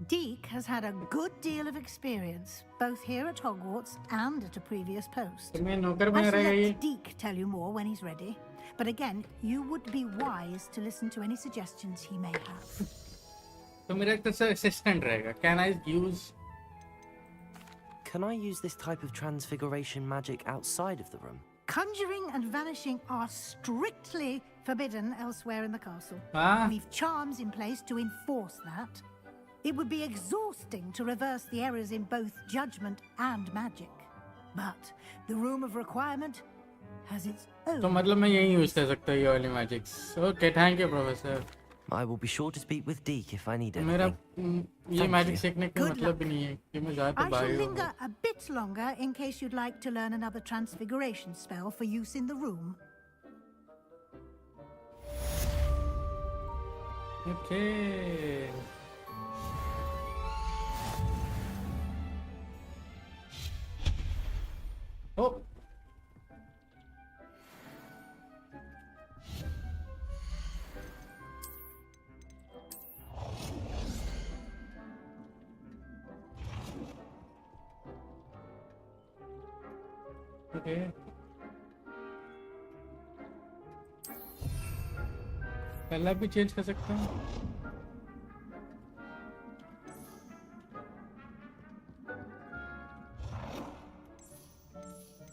Deek has had a good deal of experience, both here at Hogwarts and at a previous post. I shall let Deek tell you more when he's ready. But again, you would be wise to listen to any suggestions he may have. तो मेरा एक तरह से assistant रहेगा. Can I use? Can I use this type of transfiguration magic outside of the room? Conjuring and vanishing are strictly forbidden elsewhere in the castle. We've charms in place to enforce that. It would be exhausting to reverse the errors in both judgment and magic. But the Room of Requirement has its own. तो मतलब मैं यही use कर सकता हूँ ये वाली magics. Okay, thank you, Professor. I will be sure to speak with Deek if I need anything. मेरा ये मैजिक सीखने का मतलब भी नहीं है कि मैं ज़्यादा I shall बाहर linger a bit longer in case you'd like to learn another transfiguration spell for use in the room. Okay. Oh. Okay. Colour भी चेंज कर सकता हूँ.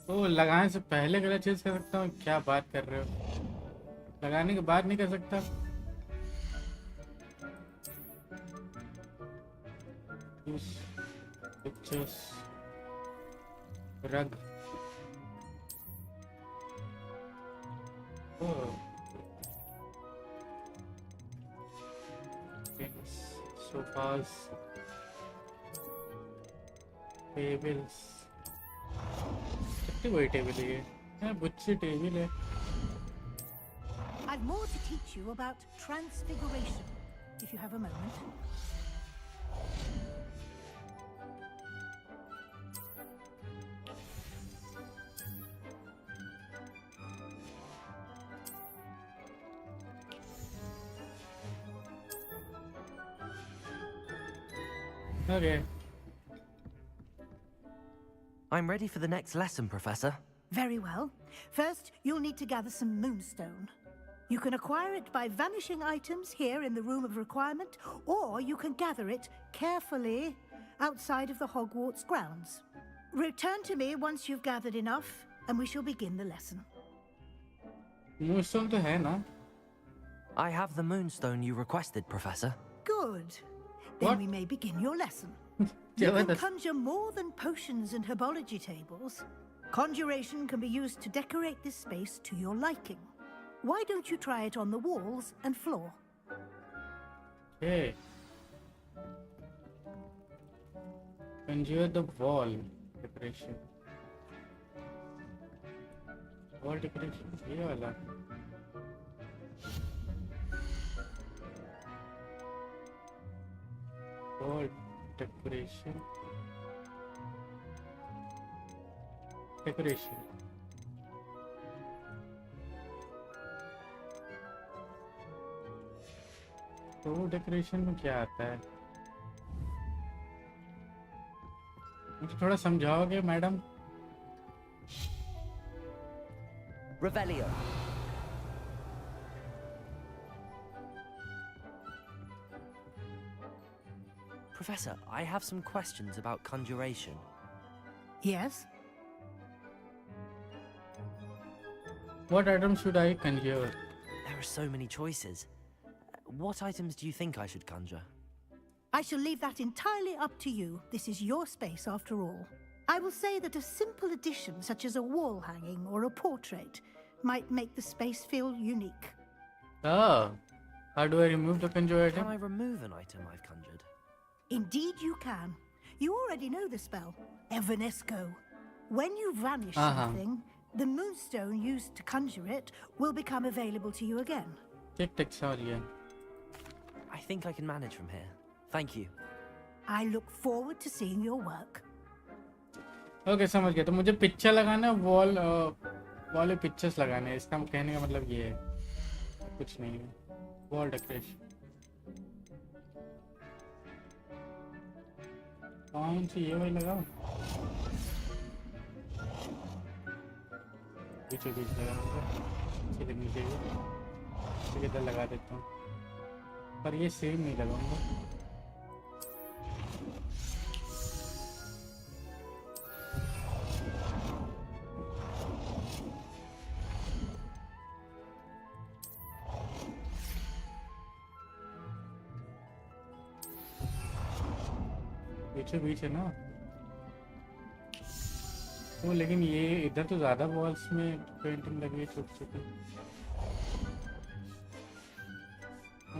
ओ लगाने से पहले कलर चेंज कर सकता हूँ. क्या बात कर रहे हो? लगाने के बाद नहीं कर सकता? पिक्चर्स रग. Sofas, tables. कितनी बड़ी टेबल है ये? बुच्ची टेबल है. I've more to teach you about transfiguration, if you have a moment. Okay. I'm ready for the next lesson, Professor. Very well. First, you'll need to gather some moonstone. You can acquire it by vanishing items here in the Room of Requirement, or you can gather it carefully outside of the Hogwarts grounds. Return to me once you've gathered enough, and we shall begin the lesson. Moonstone तो है ना? I have the moonstone you requested, Professor. Good. Then we may begin your lesson. You can conjure more than potions and herbology tables. Conjuration can be used to decorate this space to your liking. Why don't you try it on the walls and floor? Okay. Conjure the wall decoration. Wall decoration. ये वाला. Wall decoration. Decoration. तो decoration में क्या आता है? मुझे थोड़ा समझाओगे madam? Revelio. Professor, I have some questions about conjuration. Yes? What item should I conjure? There are so many choices. What items do you think I should conjure? I shall leave that entirely up to you. This is your space after all. I will say that a simple addition such as a wall hanging or a portrait might make the space feel unique. Oh, how do I remove the conjure item? Can I remove an item I've conjured? Indeed you can. You already know the spell, Evanesco. When you vanish something, the moonstone used to conjure it will become available to you again. Tick, sorry. I think I can manage from here. Thank you. I look forward to seeing your work. Okay समझ गया। तो मुझे picture लगाना है, wall पे pictures लगाने हैं। इसका कहने का मतलब ये है, कुछ नहीं है। वॉल डेकोरेशन कौन सी, ये वही लगाओ, बीचों बीच लगाऊंगा, सीधे नीचे भी इधर लगा देता हूँ, पर ये सेम नहीं लगाऊंगा। बीच है ना वो, लेकिन ये इधर तो ज्यादा वॉल्स में पेंटिंग लगी है छोटी छोटी।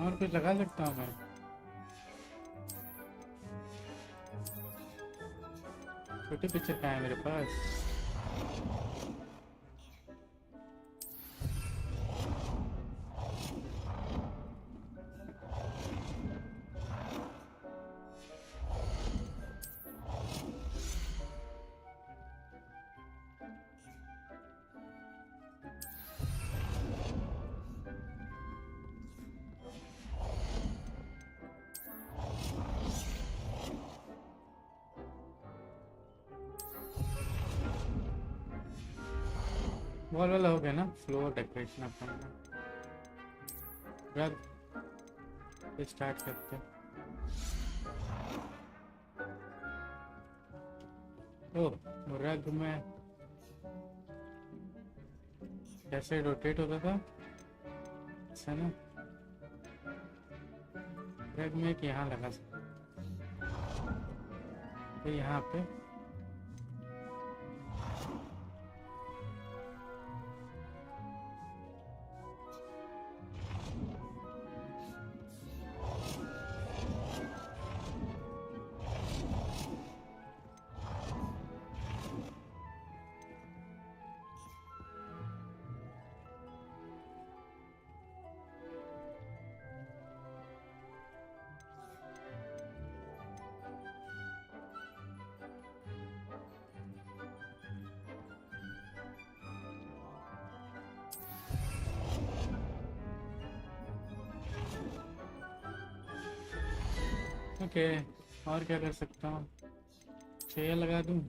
और कुछ लगा सकता हूँ मैं? छोटी पिक्चर कहाँ है मेरे पास? वॉल वाला हो गया ना, फ्लोर डेकोरेशन अपना रग स्टार्ट करते हैं। ओ रग में कैसे रोटेट होता था, ऐसा ना, रग में एक यहाँ लगा सकते, तो यहाँ पे ओके। और क्या कर सकता हूँ? चेयर लगा दूँ?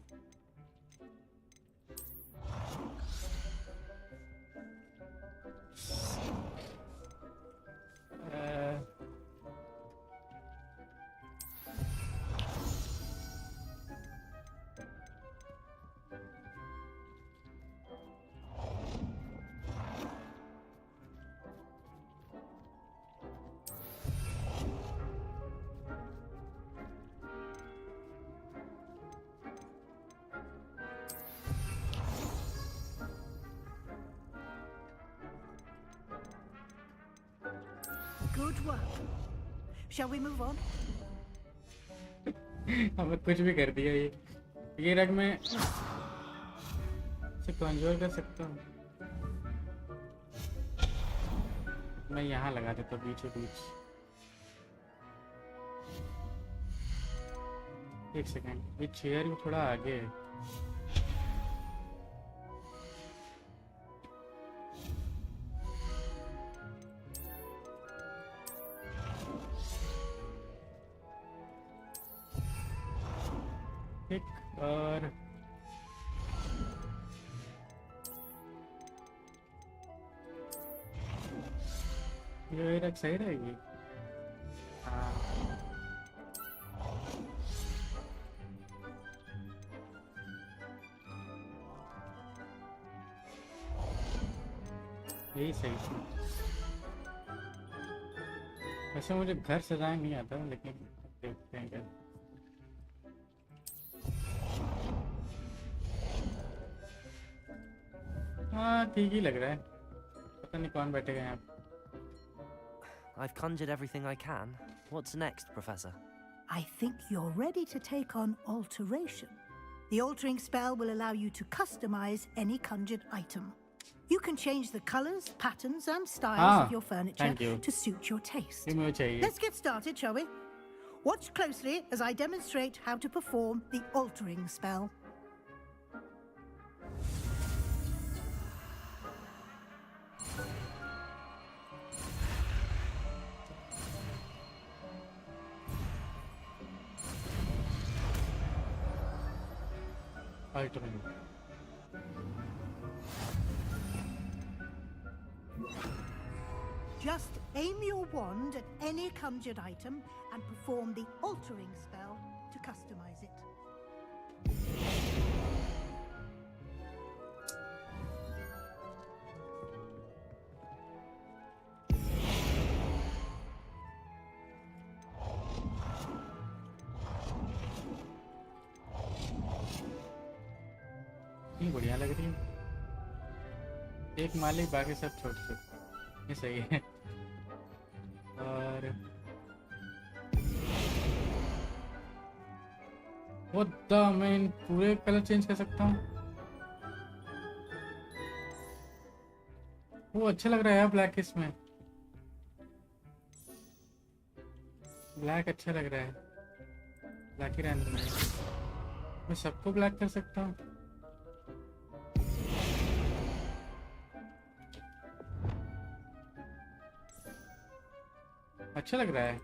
Good work. Shall we move on? हमें कुछ भी कर दिया ये रग में से कंजोर कर सकता हूँ मैं। यहाँ लगा देता हूँ बीचों बीच। एक सेकेंड, ये चेयर भी थोड़ा आगे है। और ये रख सही रहेगी। हाँ यही सही था। वैसे मुझे घर सजाना नहीं आता, लेकिन देखते हैं क्या। हाँ ठीक ही लग रहा है, पता नहीं कौन बैठेगा यहाँ पे। I've conjured everything I can. What's next, Professor? I think you're ready to take on alteration. The altering spell will allow you to customize any conjured item. You can change the colors, patterns, and styles of your furniture to suit your taste. Let's get started, shall we? Watch closely as I demonstrate how to perform the altering spell. Altering. Just aim your wand at any conjured item and perform the altering spell to customize it. नहीं बढ़िया लग रही है। एक मालिक, बाकी सब छोटे छोटे, ये सही है। और वो मैं इन पूरे कलर चेंज कर सकता हूँ। वो अच्छा लग रहा है यार ब्लैक, इसमें ब्लैक अच्छा लग रहा है। ब्लैक ही रहने दो, मैं सबको ब्लैक कर सकता हूँ। अच्छा लग रहा है।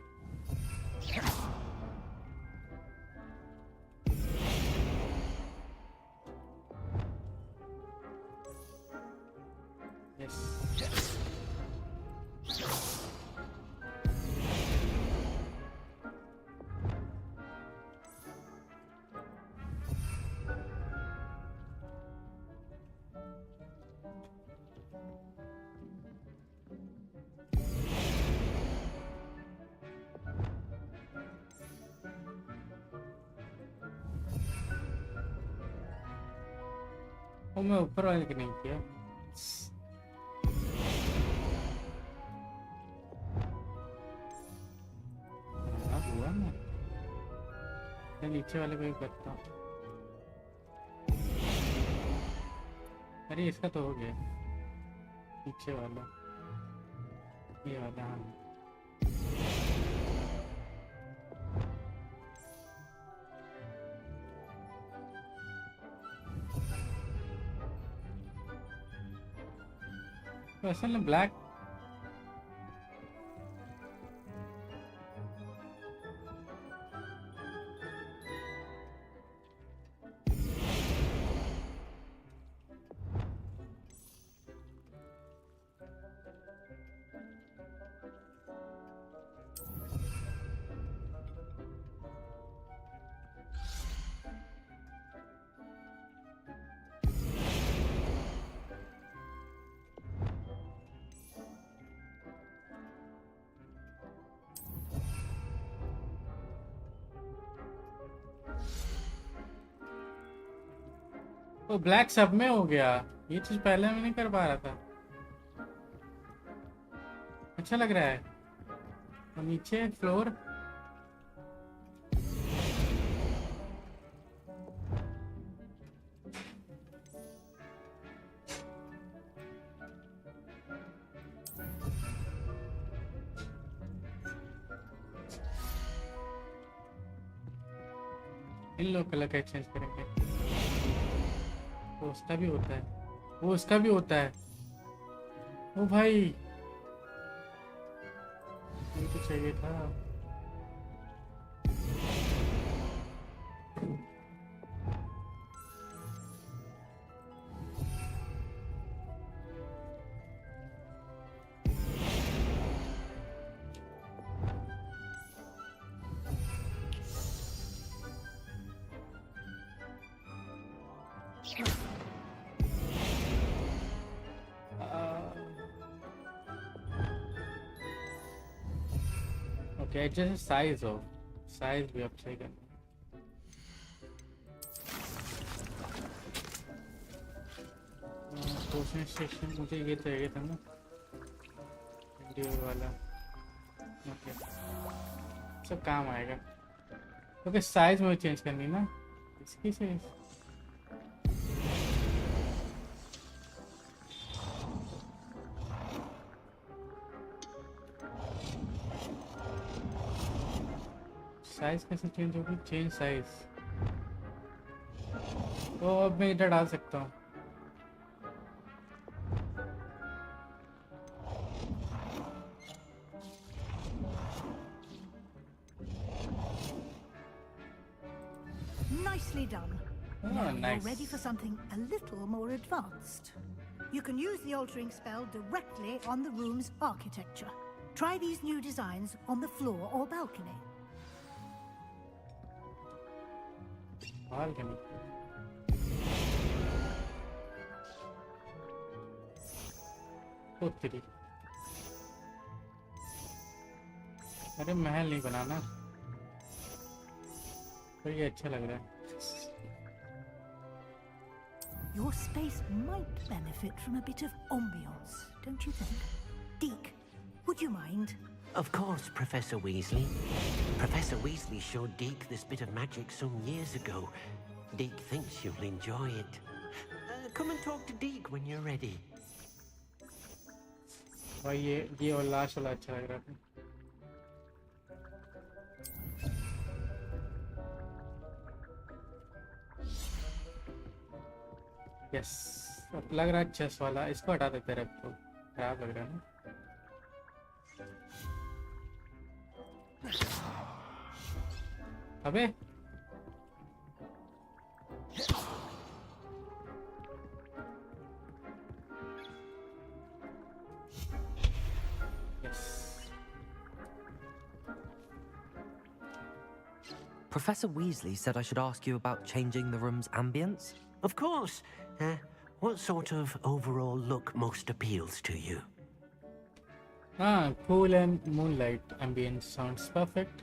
वो मैं ऊपर वाले की नहीं किया। हुआ ना, मैं नीचे वाले को ही करता हूँ। अरे इसका तो हो गया, नीचे वाला, ये वाला। हाँ तो असल में ब्लैक तो ब्लैक सब में हो गया। ये चीज पहले मैं नहीं कर पा रहा था। अच्छा लग रहा है। और नीचे फ्लोर, इन लोग कलर का एक्सचेंज करेंगे। वो उसका भी होता है, वो उसका भी होता है। ओ भाई, ये तो चाहिए था। Okay, adjust size of size भी अब सही करना पोषण स्टेशन मुझे ये चाहिए था ना वीडियो वाला ओके सब काम आएगा ओके साइज मुझे चेंज करनी ना इसकी साइज साइज कैसे चेंज होगी चेंज साइज तो अब मैं इधर डाल सकता हूँ Nicely done. Oh, Now nice. you're ready for something a little more advanced. You can use the altering spell directly on the room's architecture. Try these new designs on the floor or balcony. balcony ओ तेरी अरे महल नहीं बनाना पर ये अच्छा लग रहा है Your space might benefit from a bit of ambience, don't you think? Deke, would you mind? Of course, Professor Weasley. Professor Weasley showed Deke this bit of magic some years ago. Deke thinks you'll enjoy it. Come and talk to Deke when you're ready. भाई ये और last वाला अच्छा लग रहा था yes अब लग रहा है चेस वाला इसको हटा देते रहे तो खराब लग रहा है ना अबे Professor Weasley said I should ask you about changing the room's ambience. Of course. What sort of overall look most appeals to you? Cool and moonlight ambience sounds perfect.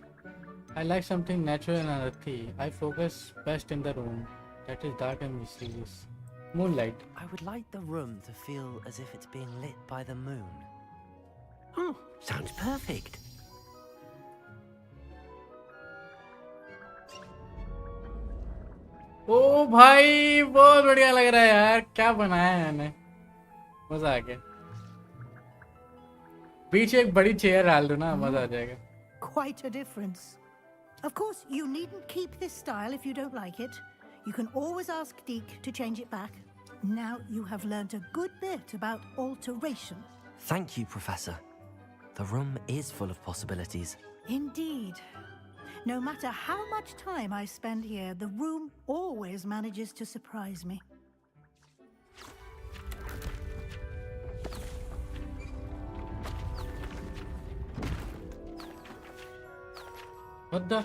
I like something natural and earthy. I focus best in the room that is dark and mysterious. Moonlight. I would like the room to feel as if it's being lit by the moon. Oh, sounds perfect. ओ भाई बहुत बढ़िया लग रहा है यार क्या बनाया है मैंने मजा आ गया बीच एक बड़ी चेयर डाल दो ना मजा आ जाएगा Quite a difference. Of course, you needn't keep this style if you don't like it. You can always ask Deke to change it back. Now you have learned a good bit about alteration. Thank you, Professor. The room is full of possibilities. Indeed. No matter how much time I spend here, the room always manages to surprise me. What the?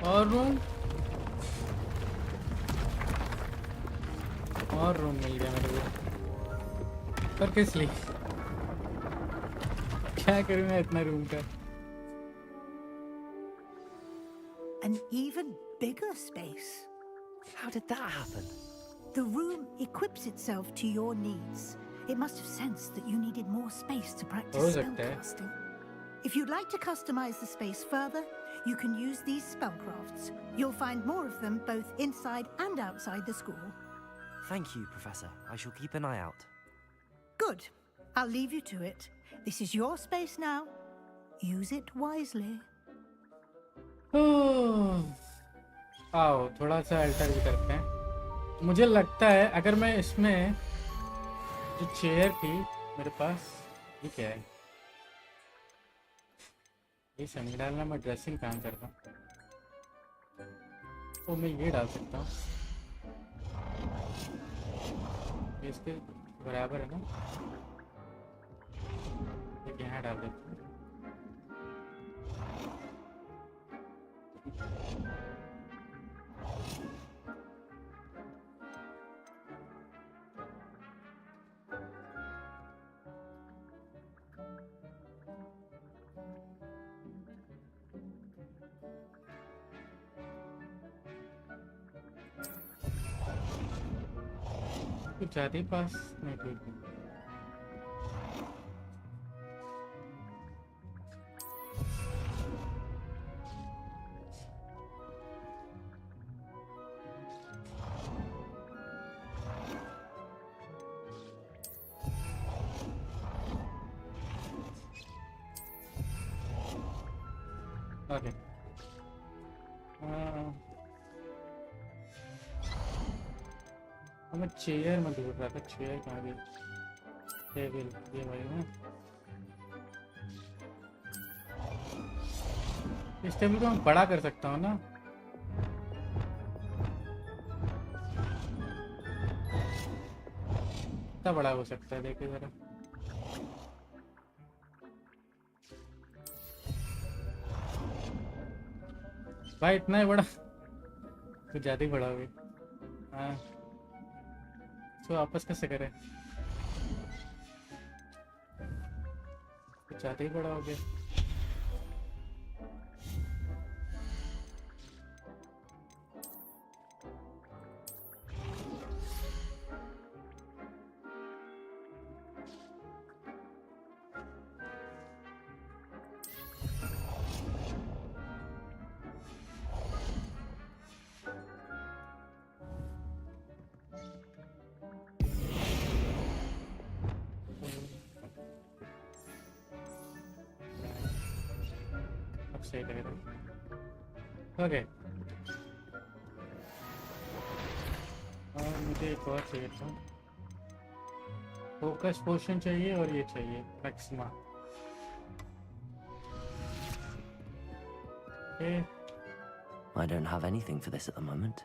और room मिल गया मेरे को पर किस लिए क्या करूं मैं इतना रूम का An even bigger space. How did that happen? The room equips itself to your needs. It must have sensed that you needed more space to practice spellcasting. If you'd like to customize the space further, you can use these spellcrafts. You'll find more of them both inside and outside the school. Thank you, Professor. I shall keep an eye out. Good. I'll leave you to it. This is your space now. Use it wisely. आओ थोड़ा सा alter भी करते हैं मुझे लगता है अगर मैं इसमें जो चेयर थी मेरे पास ये क्या है ये समझ डालना मैं ड्रेसिंग काम कर रहा हूँ तो मैं ये डाल सकता हूँ इसके बराबर है ना एक यहाँ डाल देता हूँ कुछ ज़्यादा ही पास नहीं ठीक है। ओके मैं चेयर में ढूंढ रहा था, चेयर कहाँ गई? टेबल ये भाई ना, इस टेबल को मैं बड़ा कर सकता हूँ ना? कितना बड़ा हो सकता है देखिए जरा। भाई इतना ही बड़ा? कुछ ज़्यादा ही बड़ा हो गया। हाँ तो वापस कैसे करें? कुछ ज़्यादा ही बड़ा हो गया। सही लग रहा है। ओके और मुझे एक और चाहिए था, फोकस पोशन चाहिए और ये चाहिए maxima. I don't have anything for this at the moment.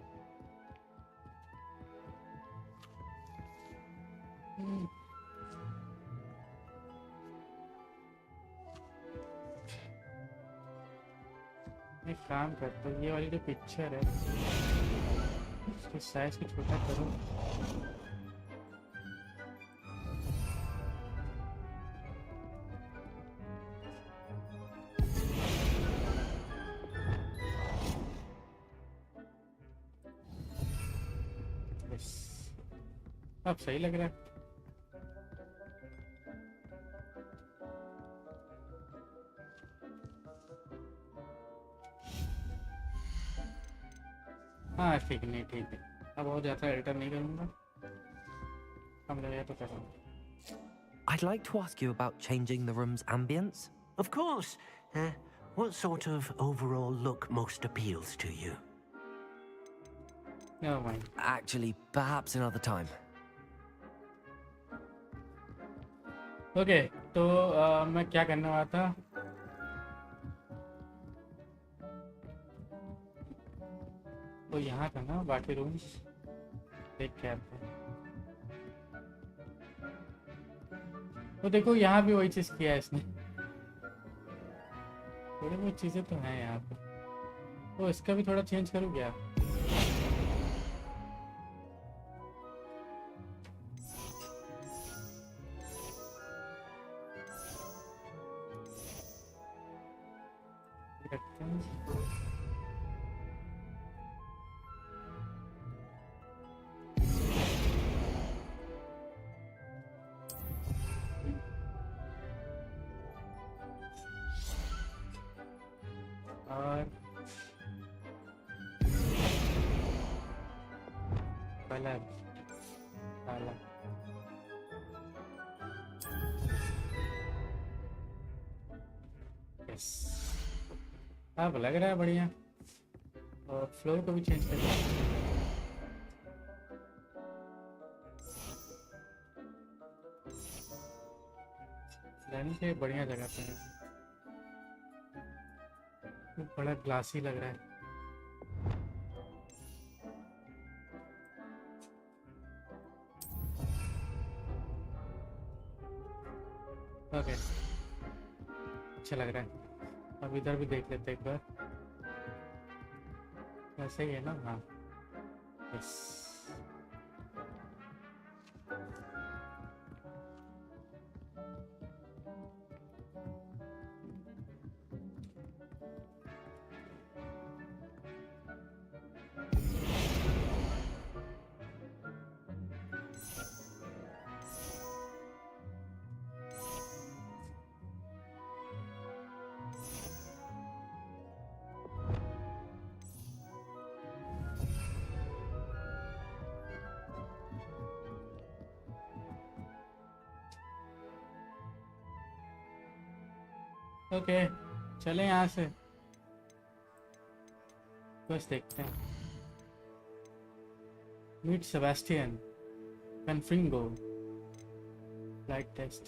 एक काम करता हूँ, ये वाली जो पिक्चर है इसके साइज को छोटा करो। अब सही लग रहा है। हाँ ठीक नहीं, ठीक है। अब बहुत ज़्यादा एडिटर नहीं करूँगा, कम लगेगा तो करूँगा। I'd like to ask you about changing the room's ambience. Of course. What sort of overall look most appeals to you? Never mind. Actually, perhaps another time. Okay तो मैं क्या करने वाला था, तो यहाँ था ना बाकी रूम्स देख के आते हैं। तो देखो यहाँ भी वही चीज़ किया है इसने, थोड़ी बहुत चीज़ें तो हैं यहाँ पे। तो इसका भी थोड़ा चेंज करूँ क्या? और कलर काला, यस अब लग रहा है बढ़िया। और फ्लोर को भी चेंज कर दिया। रहने के बढ़िया जगह पे है, बड़ा ग्लासी लग रहा है। ओके अच्छा लग रहा है। अब इधर भी देख लेते एक बार, ऐसे ही है ना? हाँ यस। ओके चलें यहाँ से, बस देखते हैं। Meet Sebastian, Confringo, flight test,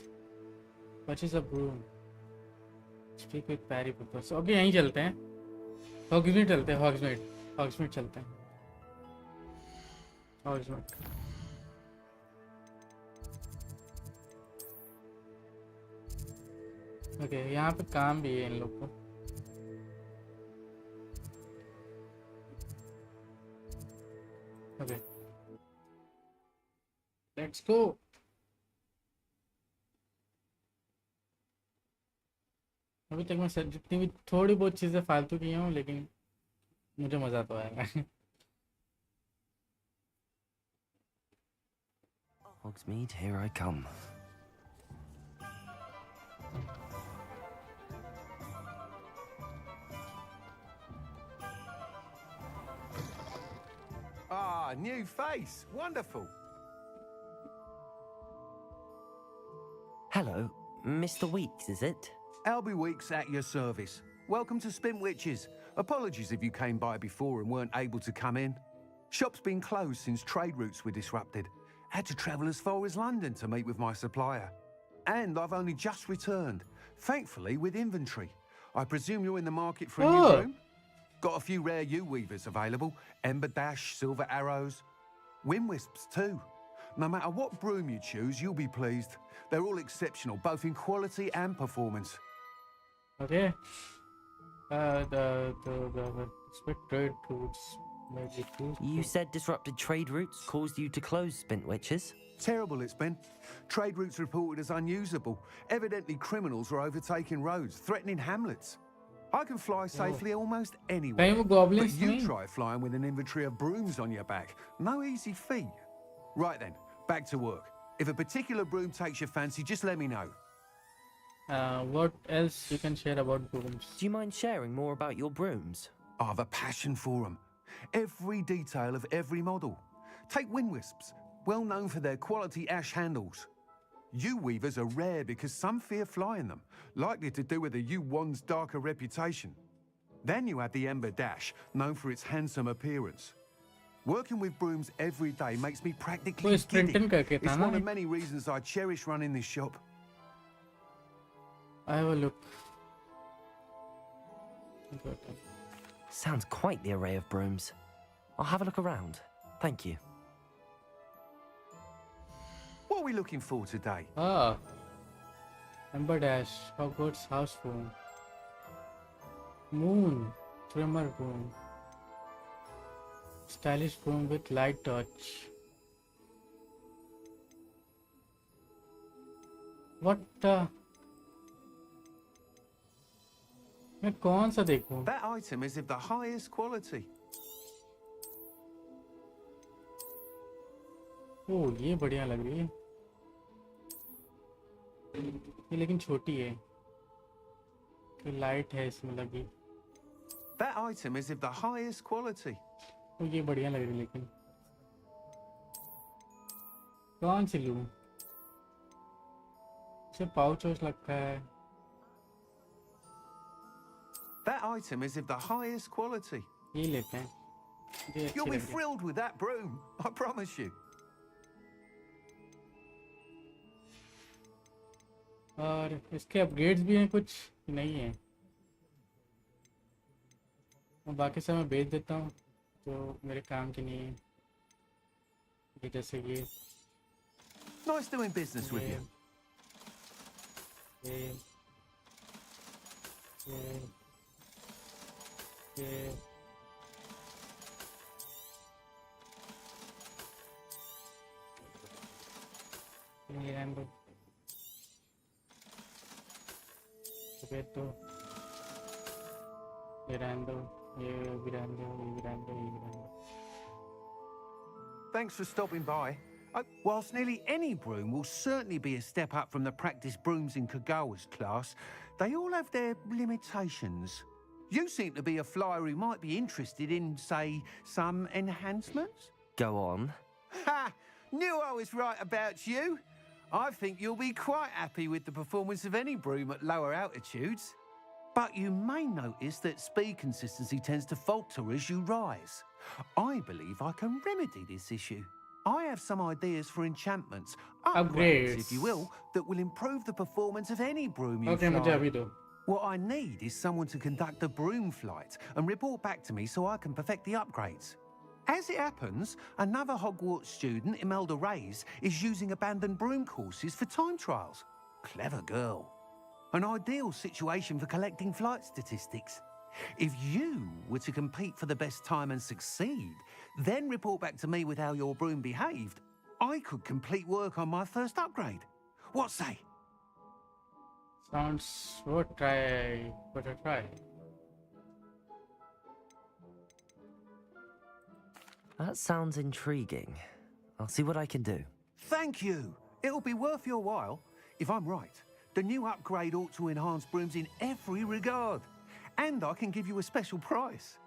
purchase a broom, speak with Perry purpose. Okay यहीं चलते हैं, हॉग्समीड चलते हैं, हॉग्समीड चलते हैं, हॉग्समीड। ओके यहाँ पे काम भी है इन लोग को। Okay let's go. अभी तक मैं जितनी भी थोड़ी बहुत चीज़ें फालतू की हूँ, लेकिन मुझे मज़ा तो आएगा। Hogsmeade, here I come. Ah, new face. Wonderful. Hello, Mr. Weeks, is it? Albie Weeks at your service. Welcome to Spintwitches. Apologies if you came by before and weren't able to come in. Shop's been closed since trade routes were disrupted. Had to travel as far as London to meet with my supplier. And I've only just returned, thankfully with inventory. I presume you're in the market for a new broom? Got a few rare U-weavers available. Ember Dash, Silver Arrows. Wind Wisps too. No matter what broom you choose, you'll be pleased. They're all exceptional, both in quality and performance. Okay. The expect trade routes. You said disrupted trade routes caused you to close Spintwitches? Terrible it's been. Trade routes reported as unusable. Evidently criminals are overtaking roads, threatening hamlets. I can fly safely almost anywhere. But you try flying with an inventory of brooms on your back. No easy feat. Right then, back to work. If a particular broom takes your fancy, just let me know. What else you can share about brooms? Do you mind sharing more about your brooms? I have a passion for them. Every detail of every model. Take Wind Wisps, well known for their quality ash handles. U-weavers are rare because some fear flying them, likely to do with the U-one's darker reputation. Then you have the Ember Dash, known for its handsome appearance. Working with brooms every day makes me practically giddy. It's one of many reasons I cherish running this shop. I have a look. Sounds quite the array of brooms. I'll have a look around. Thank you. What are we looking for today? Ah, Ember Dash, Hogwarts house broom, Moon, trimmer broom, stylish broom with light touch. What? मैं कौन सा देखूं? That item is of the highest quality. ओह ये बढ़िया लग रही है, ये लेकिन छोटी है, ये लाइट है इसमें लगी। That item is of the highest quality. तो ये बढ़िया लग रही है, लेकिन कौन सी लूं? इसे पाउच लगता है। That item is of the highest quality. ये लेते हैं। You'll be thrilled with that broom, I promise you. और इसके अपग्रेड्स भी हैं कुछ नहीं है, और बाकी सब मैं बेच देता हूँ जो मेरे काम की नहीं है, ये जैसे ये। Nice doing business with you. ये रैंडो तो ये रैंडो, ये भी रैंडो, ये भी रैंडो, ये भी रैंडो। Thanks for stopping by. Whilst nearly any broom will certainly be a step up from the practice brooms in Kagawa's class, they all have their limitations. You seem to be a flyer who might be interested in, say, some enhancements? Go on. Ha! Knew I was right about you. I think you'll be quite happy with the performance of any broom at lower altitudes. But you may notice that speed consistency tends to falter as you rise. I believe I can remedy this issue. I have some ideas for enchantments, upgrades, if you will, that will improve the performance of any broom you Okay, मुझे fly. अभी दो. What I need is someone to conduct a broom flight and report back to me so I can perfect the upgrades. As it happens, another Hogwarts student, Imelda Reyes, is using abandoned broom courses for time trials. Clever girl. An ideal situation for collecting flight statistics. If you were to compete for the best time and succeed, then report back to me with how your broom behaved, I could complete work on my first upgrade. What say? Sounds worth a try. That sounds intriguing. I'll see what I can do. Thank you. It'll be worth your while. If I'm right, the new upgrade ought to enhance brooms in every regard. And I can give you a special price.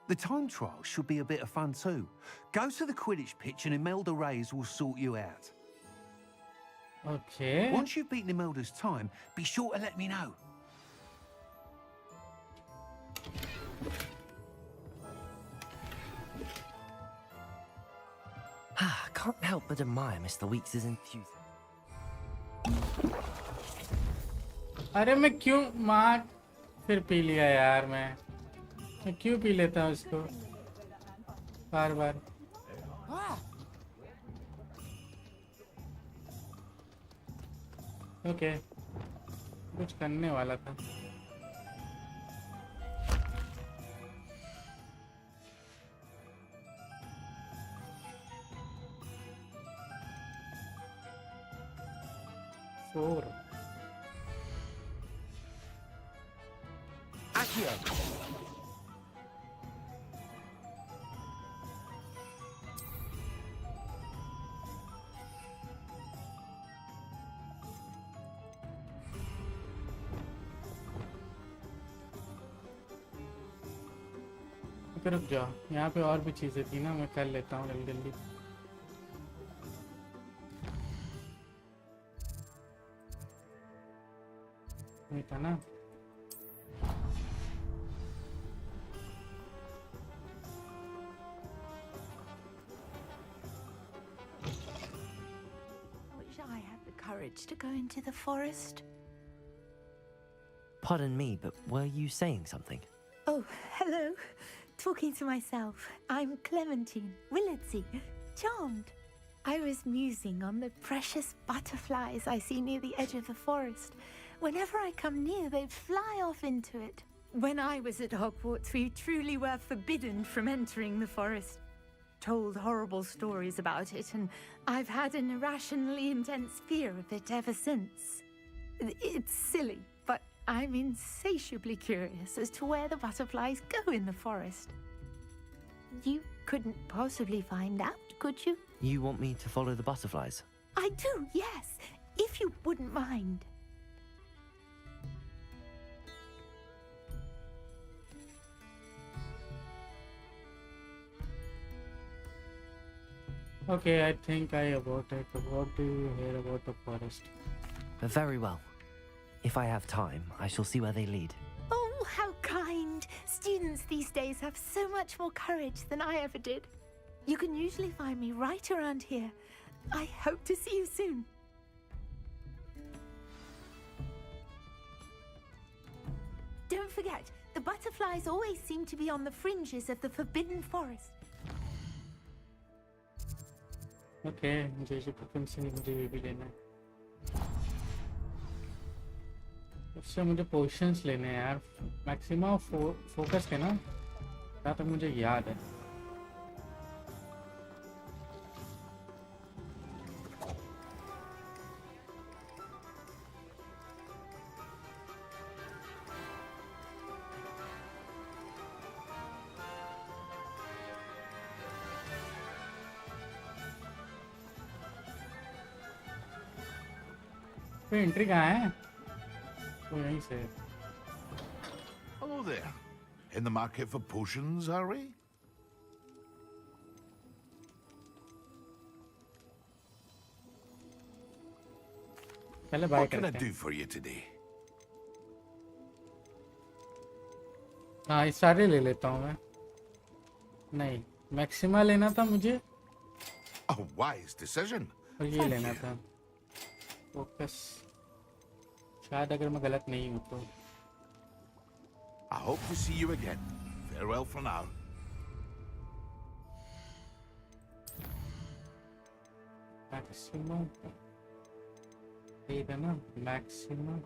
The time trial should be a bit of fun too. Go to the Quidditch pitch and Imelda Reyes will sort you out. Okay. Once you've beaten Imelda's time, be sure to let me know. Can't help but admire Mr. Weeks' enthusiasm. अरे मैं क्यों माँ फिर P लिया यार मैं क्यों P लेता हूँ इसको बार बार. ओके कुछ करने वाला था. Four. Accio. रुक जाओ, यहाँ पे और भी चीजें थी ना, मैं कर लेता हूँ जल्दी जल्दी. नहीं था ना. Wish I had the courage to go into the forest. Pardon me, but were you saying something? Oh, hello. Talking to myself. I'm Clementine Willardsey, charmed. I was musing on the precious butterflies I see near the edge of the forest. Whenever I come near, they fly off into it. When I was at Hogwarts, we truly were forbidden from entering the forest. Told horrible stories about it, and I've had an irrationally intense fear of it ever since. It's silly, but I'm insatiably curious as to where the butterflies go in the forest. You couldn't possibly find out, could you? You want me to follow the butterflies? I do, yes, if you wouldn't mind. Okay, I think I about it. What do you hear about the forest? Very well. If I have time, I shall see where they lead. Oh, how kind! Students these days have so much more courage than I ever did. You can usually find me right around here. I hope to see you soon. Don't forget, the butterflies always seem to be on the fringes of the Forbidden Forest. Okay, मुझे ये भी लेना है. उससे मुझे positions लेने हैं यार. मैक्सिमम फोकस के ना, जहाँ तक मुझे याद है. तो एंट्री कहाँ है? तो यहीं से. Hello there. In the market for potions, are we? पहले बाय What can I करते हैं. do for you today? हाँ ये सारे ले लेता हूँ मैं। नहीं, मैक्सिमा लेना था मुझे। A wise decision. और ये लेना था फोकस, शायद अगर मैं गलत नहीं हूँ तो। I hope to see you again. Farewell for now. Maximum यही था ना, maximum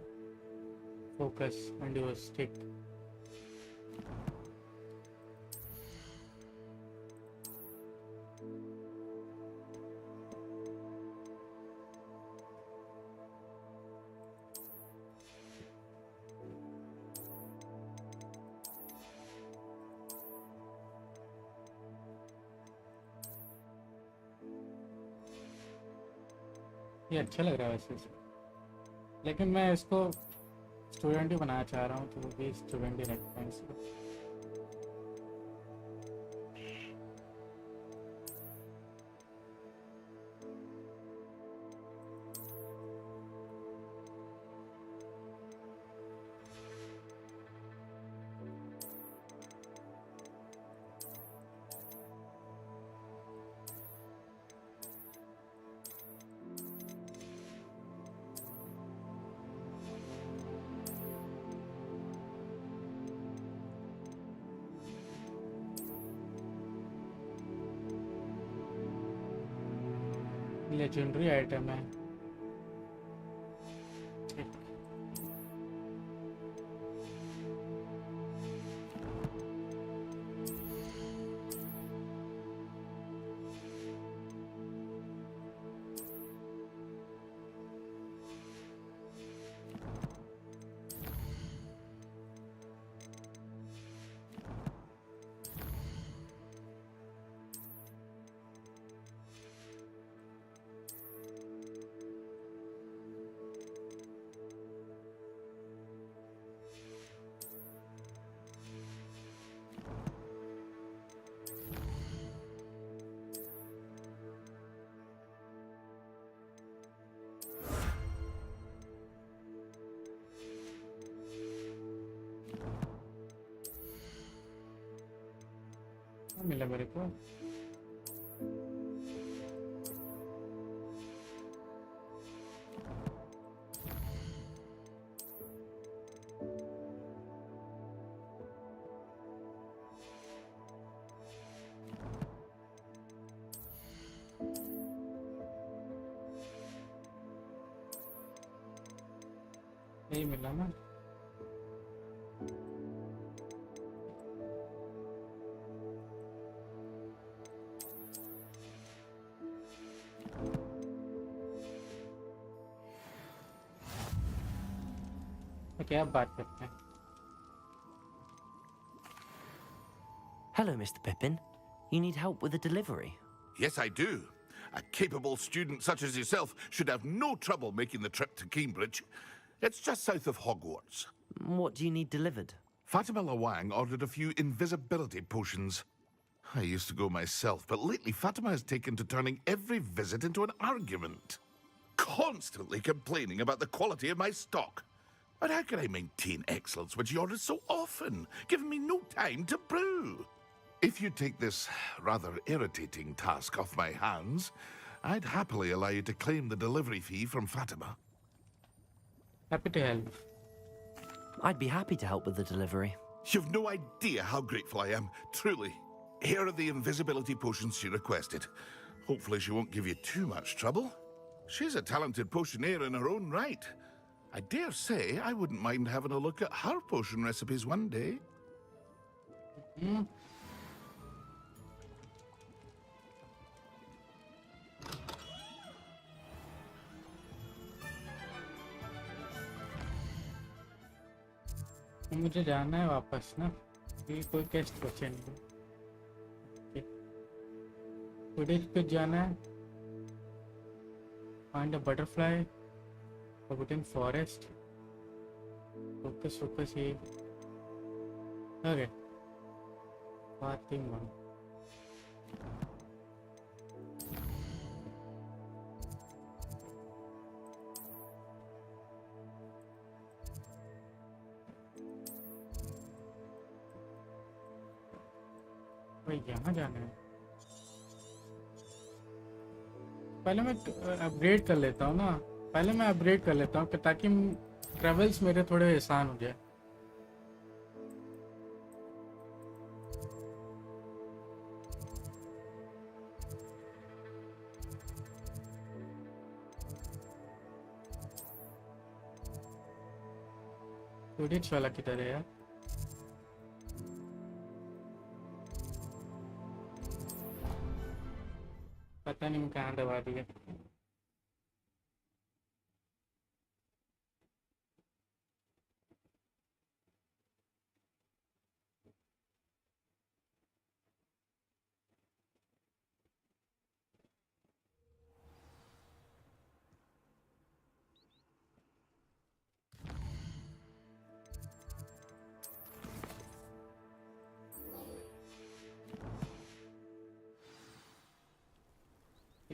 focus and your stick. ये अच्छा लग रहा है वैसे, लेकिन मैं इसको स्टूडेंट ही बनाना चाह रहा हूँ, तो वो भी स्टूडेंट ही रखता है इसको। लेजेंडरी आइटम है। मिला मेरे को। नहीं मिला ना। क्या बात करते हैं। Hello, Mr. Pippin. You need help with a delivery? Yes, I do. A capable student such as yourself should have no trouble making the trip to Cambridge. It's just south of Hogwarts. What do you need delivered? Fatima Lawang ordered a few invisibility potions. I used to go myself, but lately Fatima has taken to turning every visit into an argument. Constantly complaining about the quality of my stock. But how can I maintain excellence when she orders so often, giving me no time to brew? If you take this rather irritating task off my hands, I'd happily allow you to claim the delivery fee from Fatima. Happy to help. I'd be happy to help with the delivery. You've no idea how grateful I am, truly. Here are the invisibility potions she requested. Hopefully she won't give you too much trouble. She's a talented potioneer in her own right. I dare say I wouldn't mind having a look at her potion recipes one day. मुझे जाना है वापस ना, ये कोई test बचे नहीं। Footage पे जाना है। Find a butterfly, forbidden forest, focus focus ये। ओके, फातिमा। भाई यहाँ जाना है। पहले मैं अपग्रेड कर लेता हूँ ना, पहले मैं अपग्रेड कर लेता हूँ ताकि ट्रेवल्स मेरे थोड़े आसान हो जाए। क्विडिच वाला किधर है यार? पता नहीं मैं कहाँ दबा दिया।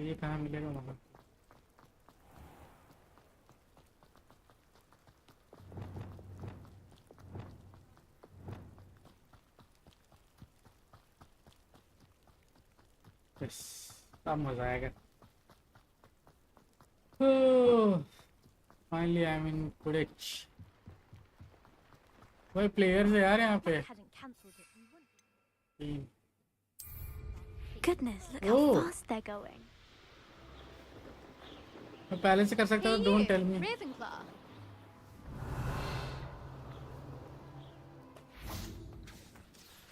ये कहाँ मिलेगा वहाँ? बस अब मजा आएगा। फाइनली आई एम इन कुडिच। भाई प्लेयर्स है यार यहाँ पे। Goodness, look how Oh. fast they're going. मैं पहले से कर सकता था, don't tell me. Ravenclaw.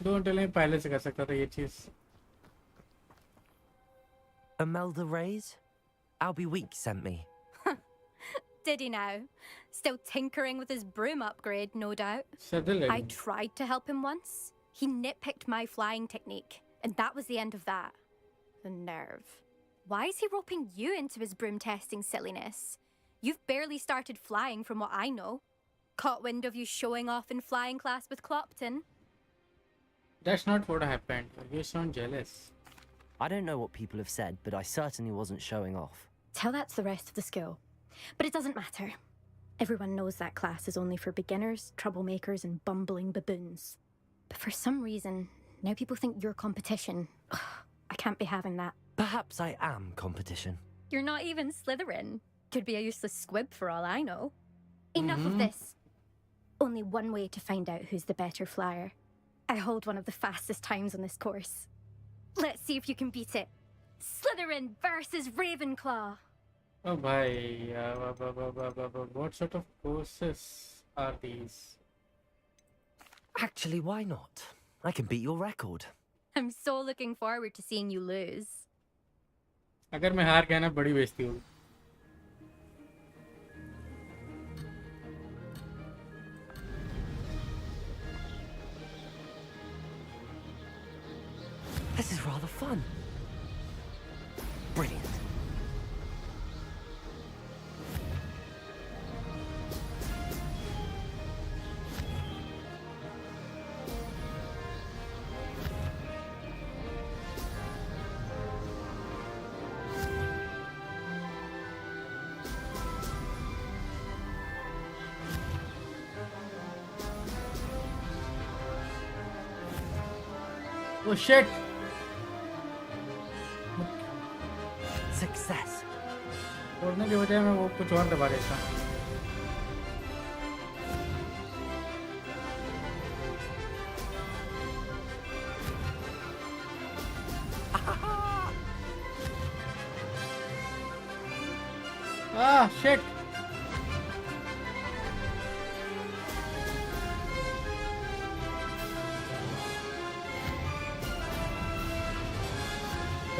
Don't tell me, पहले से कर सकता था ये चीज। Imelda Reyes? Albie Week sent me. Did he now? Still tinkering with his broom upgrade, no doubt. Sutherland. I tried to help him once. He nitpicked my flying technique, and that was the end of that. The nerve. Why is he roping you into his broom testing silliness? You've barely started flying from what I know. Caught wind of you showing off in flying class with Clopton. That's not what happened. You sound jealous. I don't know what people have said, but I certainly wasn't showing off. Tell that to the rest of the school. But it doesn't matter. Everyone knows that class is only for beginners, troublemakers, and bumbling baboons. But for some reason, now people think you're competition. Ugh, I can't be having that. Perhaps I am competition. You're not even Slytherin. Could be a useless squib for all I know. Enough of this. Only one way to find out who's the better flyer. I hold one of the fastest times on this course. Let's see if you can beat it. Slytherin versus Ravenclaw. Oh bhai, what sort of courses are these? Actually, why not? I can beat your record. I'm so looking forward to seeing you lose. अगर मैं हार गया ना, बड़ी बेइज्जती होगी। This is rather fun. Brilliant. Oh shit! Success. छोड़ने की बजाय मैं वो कुछ और दबा देता। Ah shit!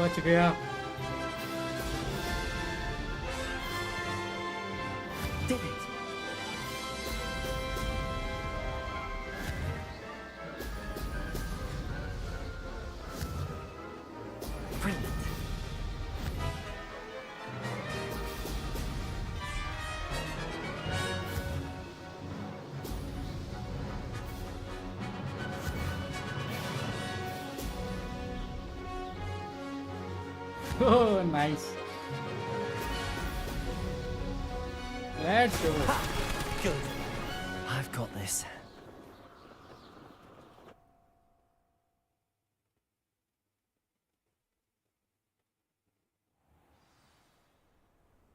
बच गया। Did it. Brilliant. Oh, nice. Let's do it. Good. I've got this.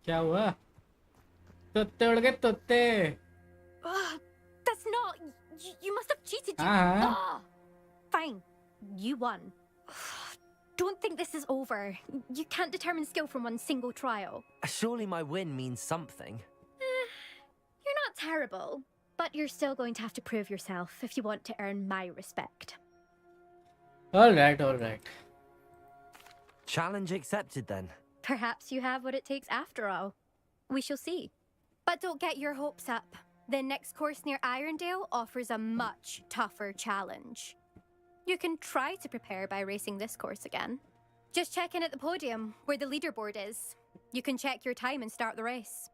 क्या हुआ? तोते उड़ गए तोते. That's not. You must have cheated. हाँ. Fine. You won. Don't think this is over. You can't determine skill from one single trial. Surely my win means something. You're not terrible, but you're still going to have to prove yourself if you want to earn my respect. All right, all right. Challenge accepted then. Perhaps you have what it takes after all. We shall see. But don't get your hopes up. The next course near Irondale offers a much tougher challenge. You can try to prepare by racing this course again. Just check in at the podium, where the leaderboard is. You can check your time and start the race.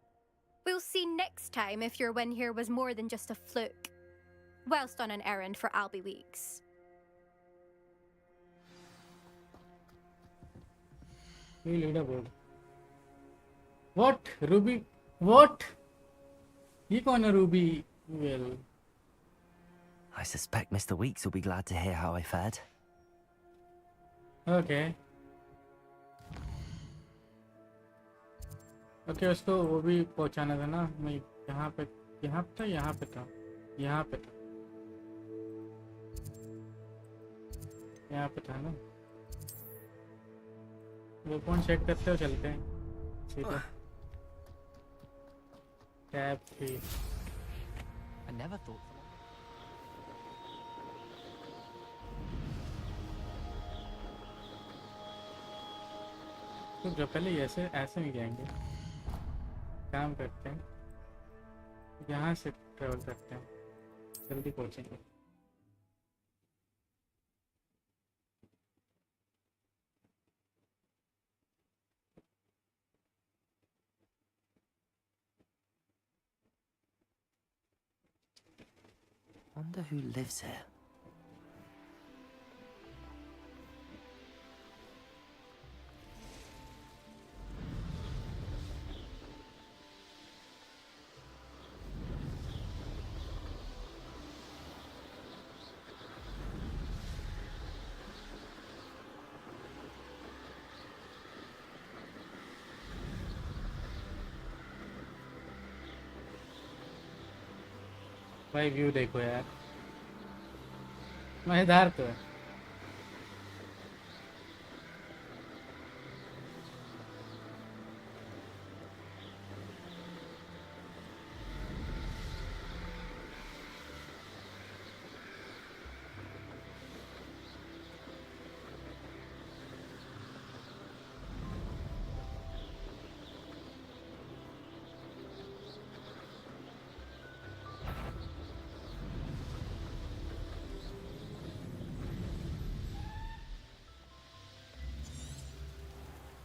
We'll see next time if your win here was more than just a fluke, whilst on an errand for Albie Weeks. Leaderboard. What? Ruby? What? ये कौन है Ruby? Well. I suspect Mr. Weeks will be glad to hear how I fared. Okay. Okay, उसको वो भी पहुंचाना था ना. मैं यहाँ पे था, यहाँ पे था, यहाँ पे था, यहाँ पे था ना. वो कौन चेक करते हो, चलते हैं सीधा. टैब 3. I never thought. तो जो पहले ऐसे नहीं जाएंगे. काम करते हैं, यहाँ से ट्रेवल करते हैं, जल्दी पहुँचेंगे. Wonder who lives here. भाई व्यू देखो यार, मजेदार तो है.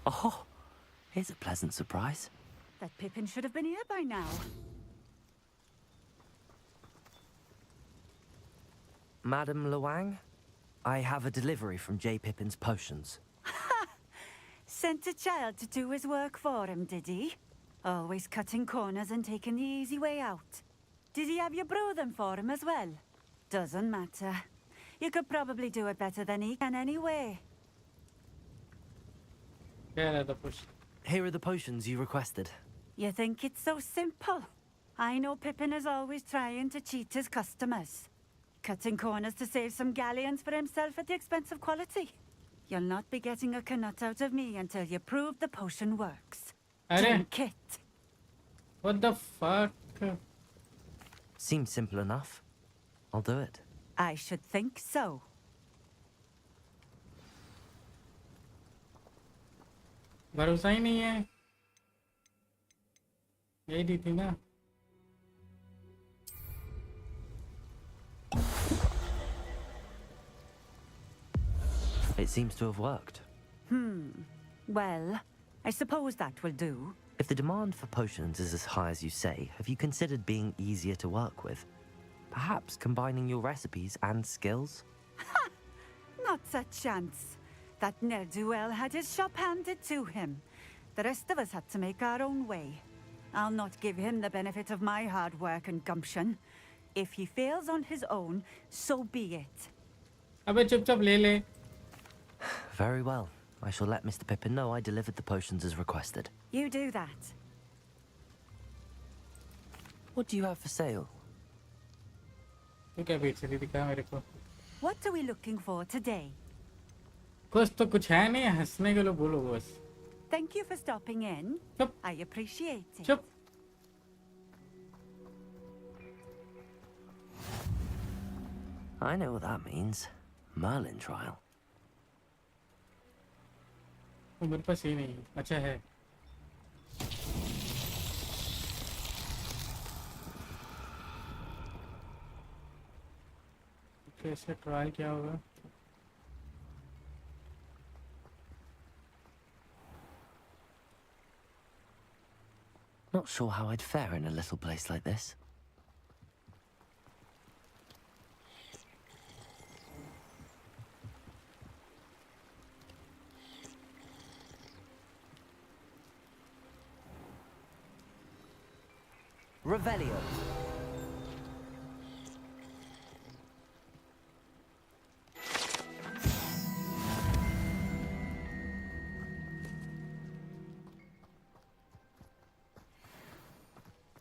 Oh, here's a pleasant surprise. That Pippin should have been here by now. Madam Luang, I have a delivery from J. Pippin's potions. Sent a child to do his work for him, did he? Always cutting corners and taking the easy way out. Did he have you brew them for him as well? Doesn't matter. You could probably do it better than he can anyway. Here are the potions you requested. You think it's so simple? I know Pippin is always trying to cheat his customers. Cutting corners to save some galleons for himself at the expense of quality. You'll not be getting a canut out of me until you prove the potion works. Drink it. What the fuck? Seems simple enough. I'll do it. I should think so. भरोसा ही नहीं है. यही दी थी ना. It seems to have worked. Well, I suppose that will do. If the demand for potions is as high as you say, have you considered being easier to work with? Perhaps combining your recipes and skills? Not a chance. That ne'er-do-well had his shop handed to him. The rest of us had to make our own way. I'll not give him the benefit of my hard work and gumption. If he fails on his own, so be it. अबे चुपचाप ले ले. Very well. I shall let Mr. Pippin know I delivered the potions as requested. You do that. What do you have for sale? तू क्या बेच रही दिखा मेरे को. What are we looking for today? कुछ तो कुछ है नहीं, हंसने के लिए बोलो बस. Thank you for stopping in. Chup. I appreciate it. चुप. I know what that means. Merlin trial. वो मेरे पास ही नहीं. अच्छा है. कैसे ट्रायल क्या होगा? Not sure how I'd fare in a little place like this. Revelio.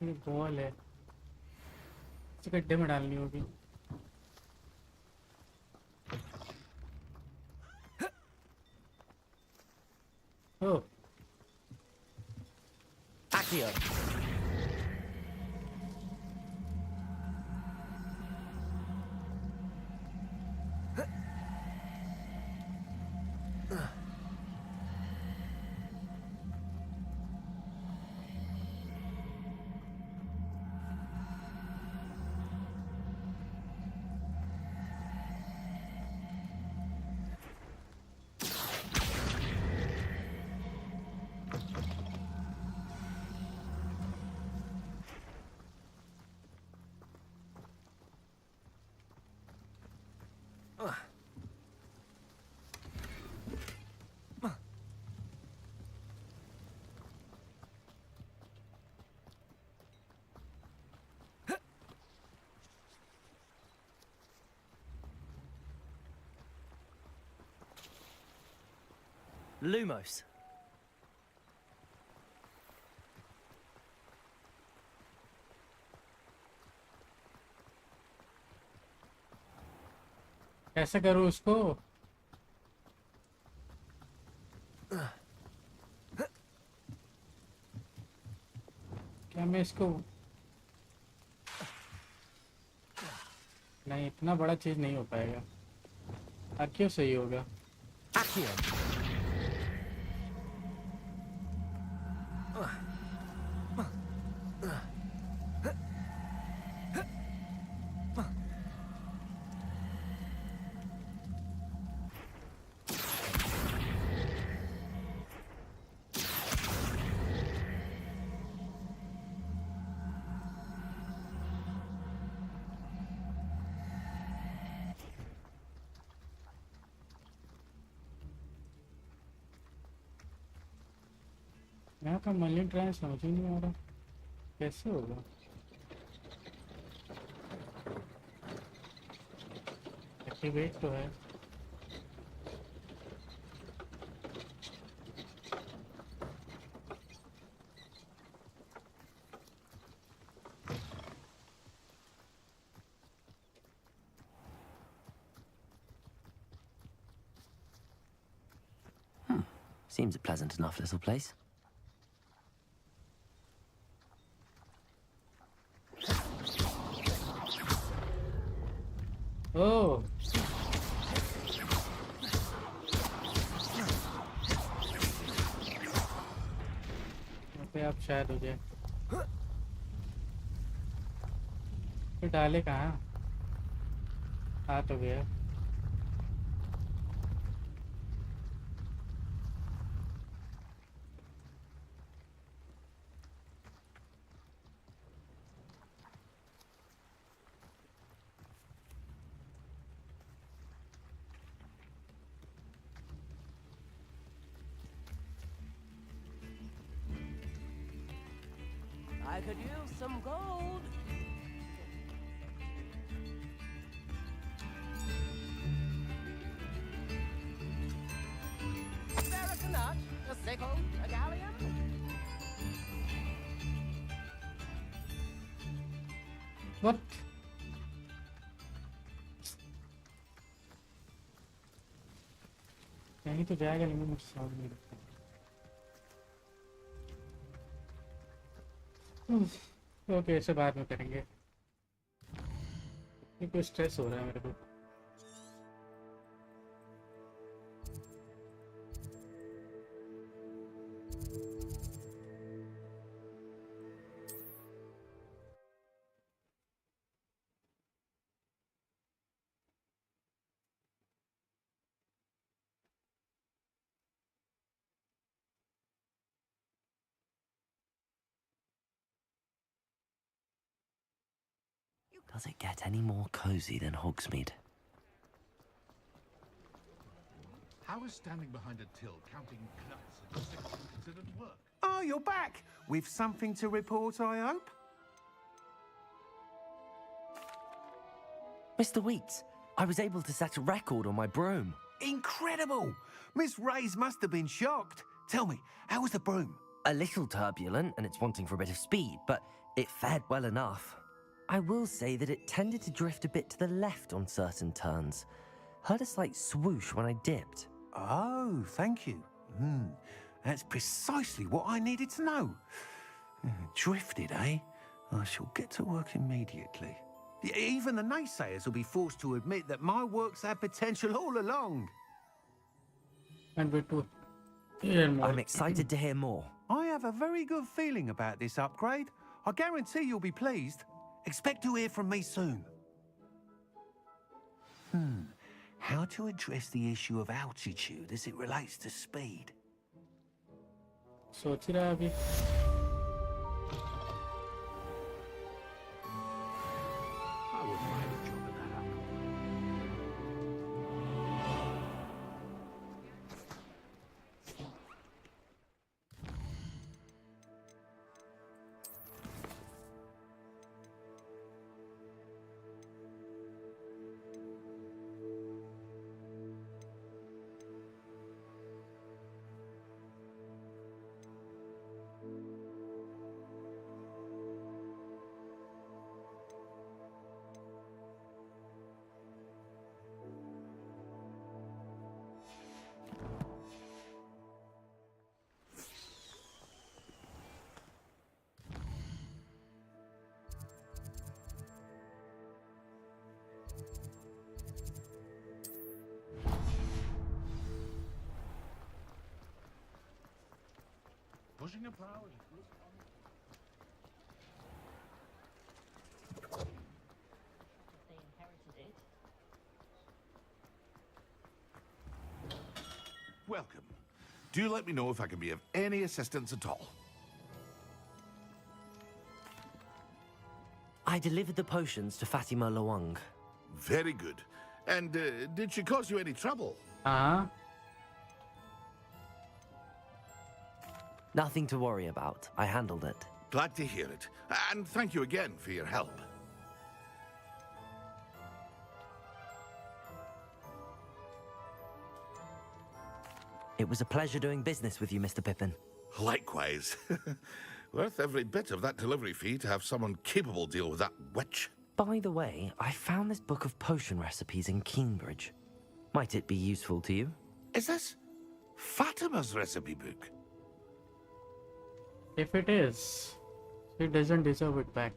ये बॉल है. इसे गड्ढे में डालनी होगी. ओह. Accio. Lumos. कैसे करूँ उसको? क्या मैं इसको नहीं, इतना बड़ा चीज नहीं हो पाएगा. क्यों सही होगा? यहाँ का मल्लिन ट्रायल समझ ही नहीं आ रहा. कैसे होगा? एक्टिवेट तो है. Seems a pleasant enough little place. ओह. पे आप शायद हो जाए. फिर डाले कहाँ? आ तो गया. I could use some gold. Ferrous a nut, a sickle, a galleon. What? कहीं तो जाएगा लेकिन मुझे समझ नहीं लगता। ओके, ऐसे बाद में करेंगे। ये कोई स्ट्रेस हो रहा है मेरे को। Does it get any more cozy than Hogsmeade? How is standing behind a till counting nuts and six considered work? Oh, you're back! With something to report, I hope? Mr. Weeks, I was able to set a record on my broom. Incredible! Miss Ray's must have been shocked. Tell me, how was the broom? A little turbulent and it's wanting for a bit of speed, but it fared well enough. I will say that it tended to drift a bit to the left on certain turns. Heard a slight swoosh when I dipped. Oh, thank you. That's precisely what I needed to know. Drifted, eh? I shall get to work immediately. Even the naysayers will be forced to admit that my work's had potential all along. And we're to hear more. I'm excited to hear more. I have a very good feeling about this upgrade. I guarantee you'll be pleased. Expect to hear from me soon. How to address the issue of altitude as it relates to speed? सोच रहा अभी। I wouldn't mind a job in that outcome. Pushing a plow is good. They inherited it. Welcome. Do let me know if I can be of any assistance at all. I delivered the potions to Fatima Lawang. Very good. And did she cause you any trouble? Nothing to worry about. I handled it. Glad to hear it. And thank you again for your help. It was a pleasure doing business with you, Mr. Pippin. Likewise. Worth every bit of that delivery fee to have someone capable deal with that witch. By the way, I found this book of potion recipes in Cambridge. Might it be useful to you? Is this Fatima's recipe book? If it is, she doesn't deserve it back.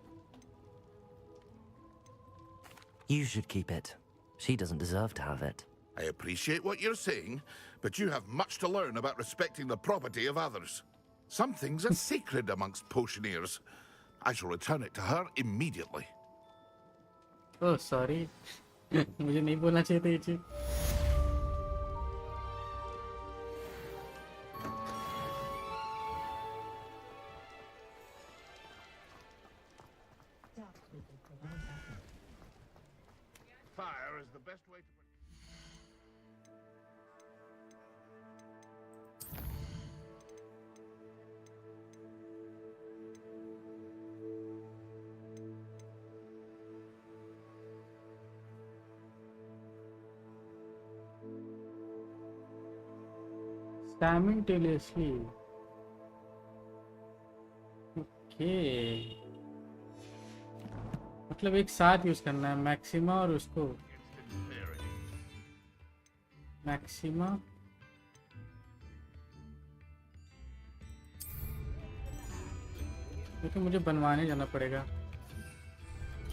You should keep it. She doesn't deserve to have it. I appreciate what you're saying, but you have much to learn about respecting the property of others. Some things are sacred amongst potioneers. I shall return it to her immediately. Oh, sorry. मुझे नहीं बोलना चाहिए था ये चीज। Fire is the best way to... Simultaneously. Okay. मतलब एक साथ यूज करना है मैक्सिमा और उसको मैक्सिमा क्योंकि मुझे बनवाने जाना पड़ेगा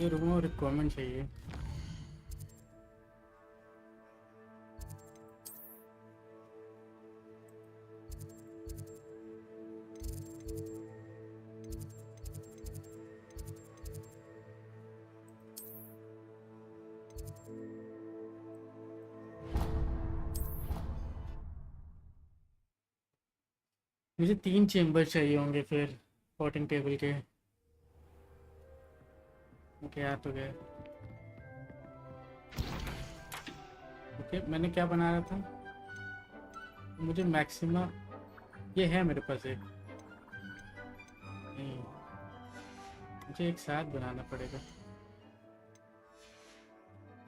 ये रूम रिक्वायरमेंट चाहिए मुझे 3 चेम्बर चाहिए होंगे फिर पोटिंग टेबल के ओके आ तो गए ओके मैंने क्या बना रहा था मुझे मैक्सिमा ये है मेरे पास एक नहीं मुझे एक साथ बनाना पड़ेगा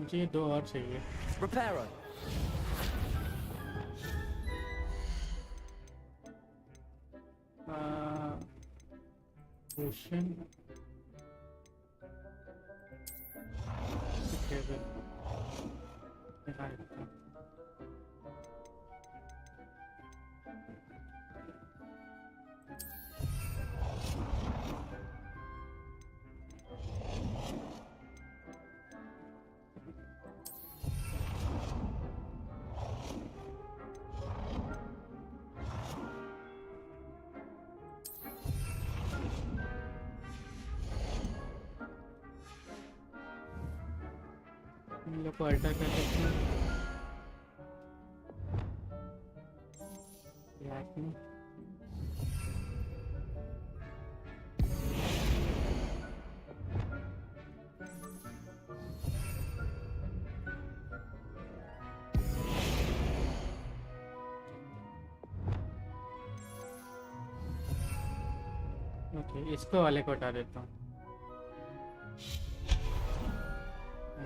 मुझे ये 2 और चाहिए Reparo. क्वेश्चन टेबल दिखा देता हूँ इन लोग को अल्टर कर सकते हैं ब्लैक में ओके इसको वाले को हटा देता हूँ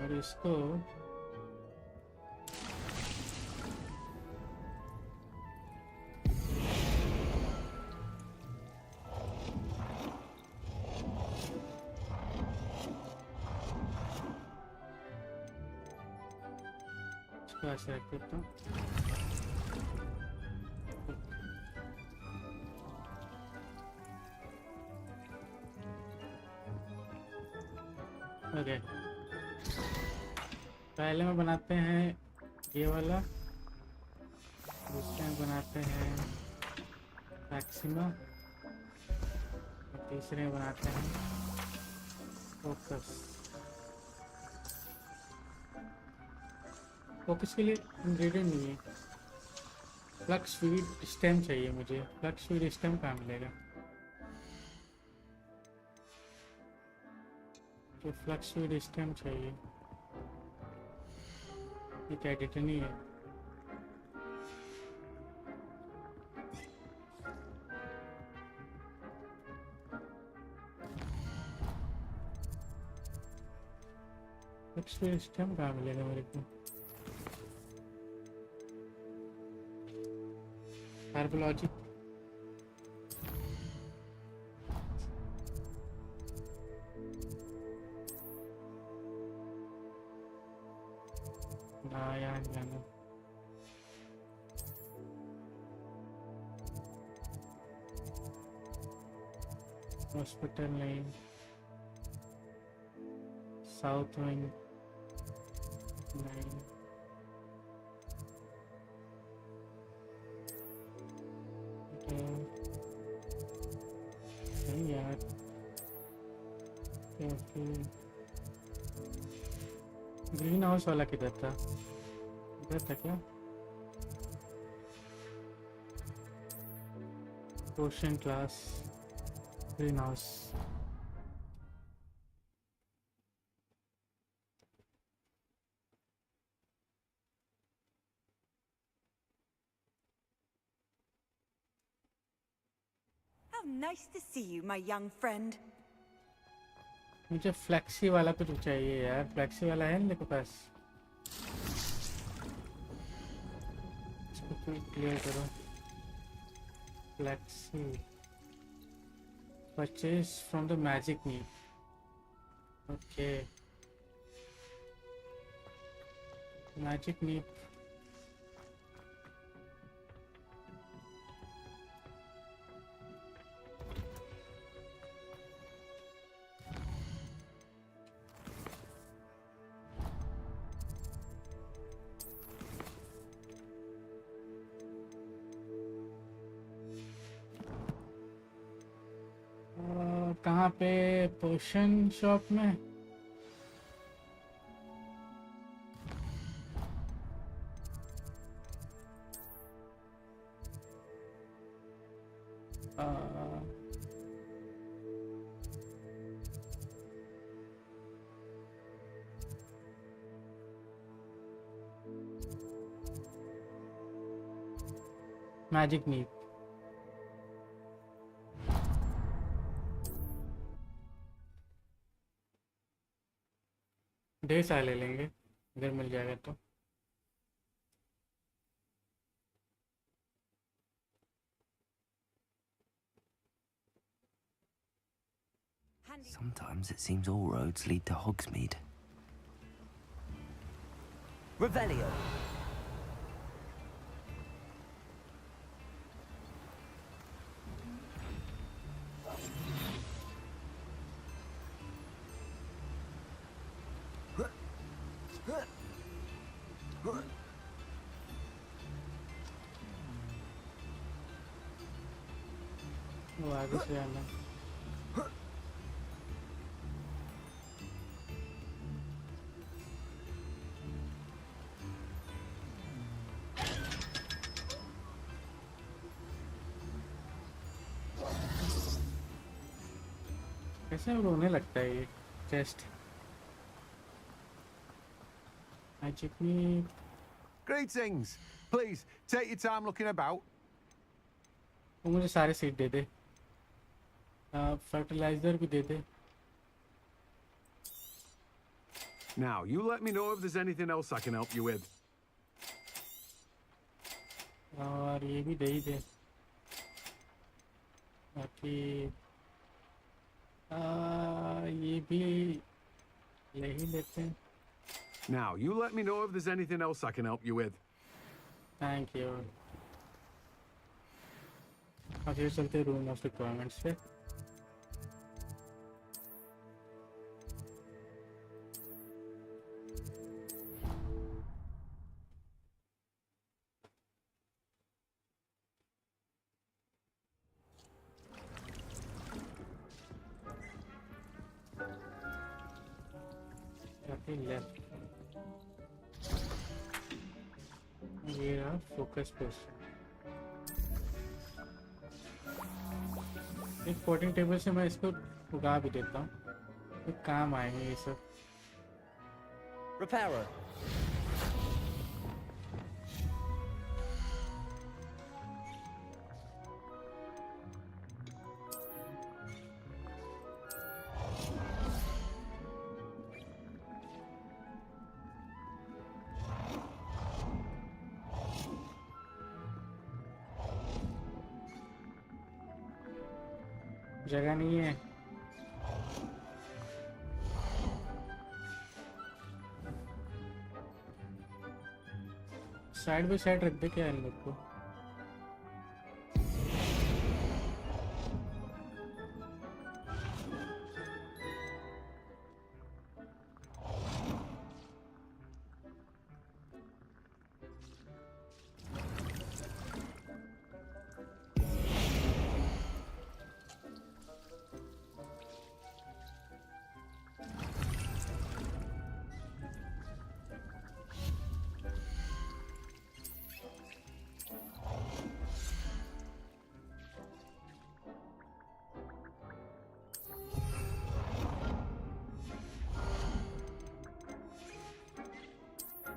और इसको ऐसे रख देता हूँ ओके पहले में बनाते हैं ये वाला दूसरे में बनाते हैं मैक्सिमा और तीसरे में बनाते हैं फोकस फोकस के लिए इंग्रेडिएंट नहीं है फ्लक्स फीड स्टेम चाहिए मुझे फ्लक्स फीड स्टेम कहाँ मिलेगा तो फ्लक्स फीड स्टेम चाहिए ये क्या एडिटर नहीं है फ्लक्स फीड स्टेम कहाँ मिलेगा मेरे को कार्बोलॉजिक यहाँ जाना हॉस्पिटल नहीं साउथ विंग नहीं नहीं यार ग्रीन हाउस वाला किधर था इधर था क्या ocean class green house How nice to see you, my young friend. मुझे फ्लेक्सी वाला कुछ चाहिए यार फ्लेक्सी वाला है मेरे पास इसको क्लियर करो flexi purchase from the magic need okay magic नीप कहाँ पे पोशन शॉप में मैजिक नीप ढेर सारे ले लेंगे इधर मिल जाएगा तो Sometimes it seems all roads lead to Hogsmeade. Revelio. वो आगे से आना कैसे रोने लगता है ये चेस्ट मैजिक नीप Greetings. Please, take your time looking about. वो मुझे सारे सीट दे दे फर्टिलाइजर भी दे दे Now, you let me know if there's anything else I can help you with. और ये भी दे ही दे बाकी ये भी ले ही लेते हैं Now, you let me know if there's anything else I can help you with. Thank you अब ये चलते रूम ऑफ रिक्वायरमेंट्स पे लेफ्ट ये रहा फोकस पोस्ट एक पोर्टिंग टेबल से मैं इसको उगा भी देता हूँ तो काम आएंगे ये सब Repairer. जगह नहीं है साइड बाई साइड रख दे क्या इन लोग को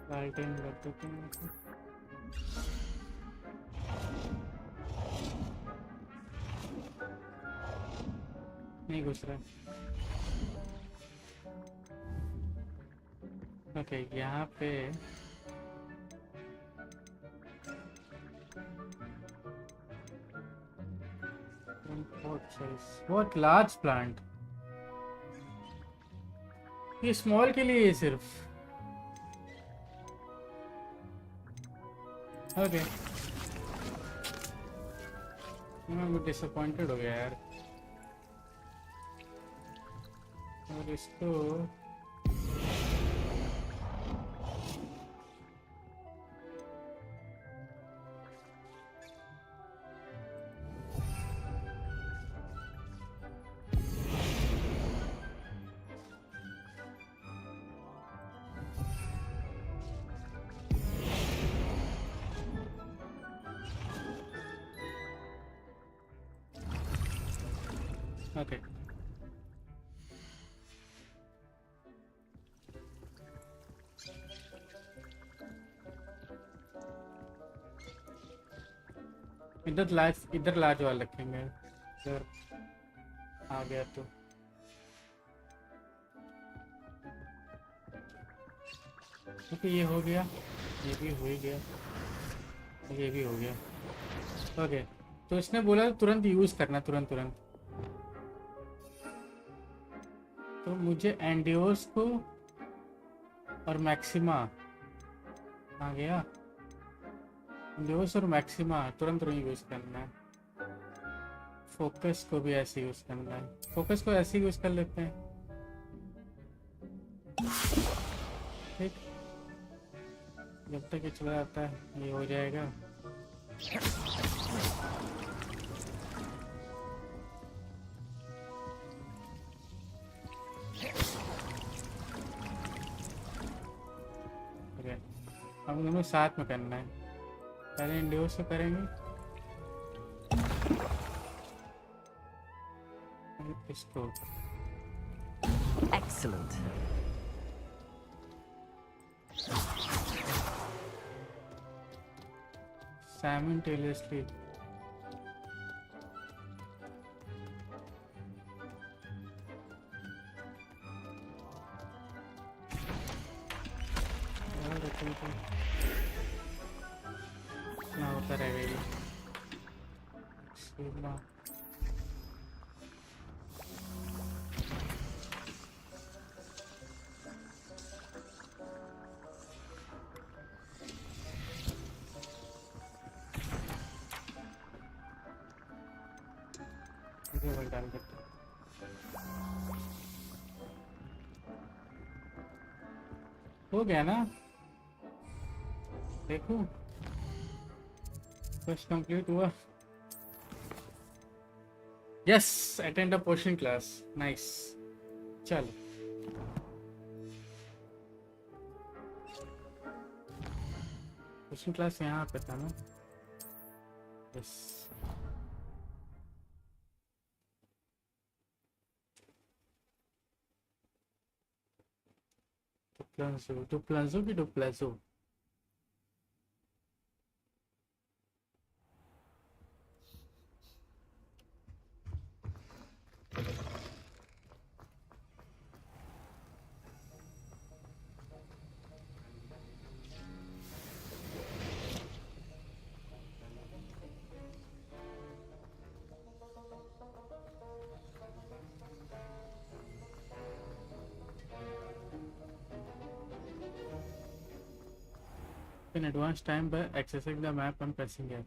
लाइटिंग लग देते हैं इसमें। नहीं घुस रहा। ओके यहाँ पे what large plant ये स्मॉल के लिए है सिर्फ। ओके मैं डिसअपॉइंटेड हो गया यार। और इसको ओके इधर लाज वाला रखेंगे। इधर आ गया तो ओके ये हो गया, ये भी हो ही गया, ये भी हो गया। ओके तो इसने बोला तुरंत यूज करना, तुरंत तुरंत। तो मुझे एंडियोस को और मैक्सिमा आ गया, एंडियोस और मैक्सिमा तुरंत यूज करना है। फोकस को भी ऐसे यूज करना है, फोकस को ऐसे यूज कर लेते हैं। ठीक, जब तक ये चला जाता है ये हो जाएगा। हम दोनों साथ में करना है। पहले इंडियो से करेंगे, इसको Excellent. simultaneously। ना होता रहेगा ये। डाल देते हो गया ना, देखो बस कंप्लीट हुआ। Yes attend a portion class, nice. चल पोर्शन क्लास यहाँ पे था ना। यस डुप्लाजो की डुप्लाजो। In advance time by accessing the map and pressing it.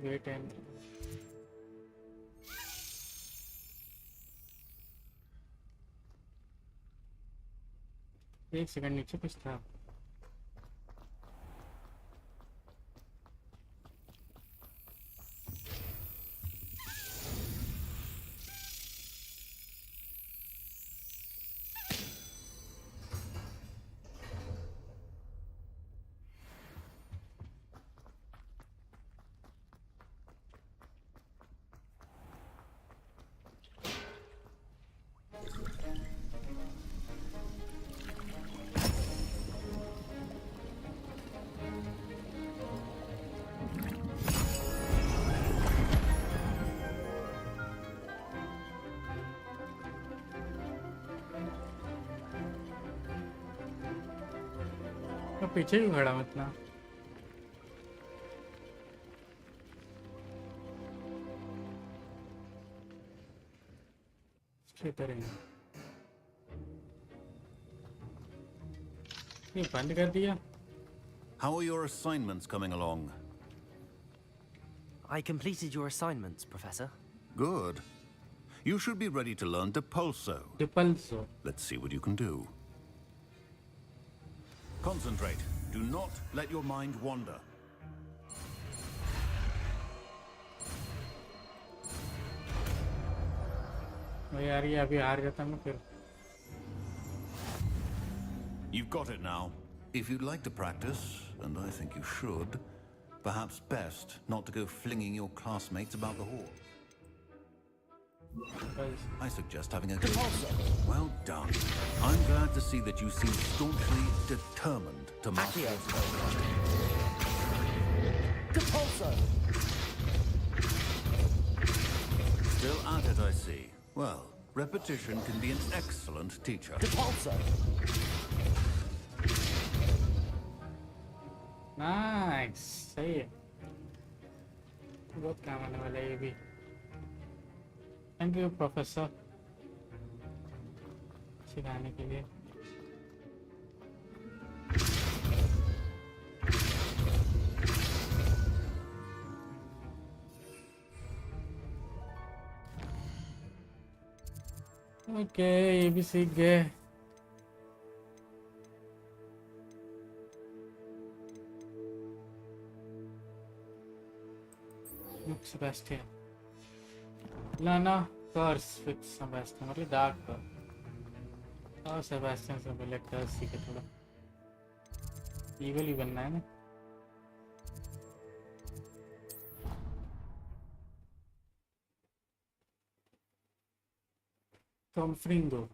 Wait and एक सेकंड नीचे कुछ था। पीछे क्यों खड़ा मैं इतना? अच्छा इधर है ये बंद कर दिया How are your assignments coming along? I completed your assignments, Professor. Good. You should be ready to learn Depulso. Depulso. Let's see what you can do. Concentrate. Do not let your mind wander. यार ये अभी हार जाता मैं फिर You've got it now. If you'd like to practice, and I think you should, perhaps best not to go flinging your classmates about the hall. I suggest having a go. Well done. I'm glad to see that you seem staunchly determined to master your spell. Depulso! Still at it, I see. Well, repetition can be an excellent teacher. Depulso! Nice सही है बहुत काम आने वाला है ये भी thank you professor सिखाने के लिए ओके ये भी सीख गए Sebastian. Lana curse with Sebastian. What a dark curse. Oh, Sebastian से पहले curse सीखे थोड़ा. Evil ही बनना है ना. Tom Fringo.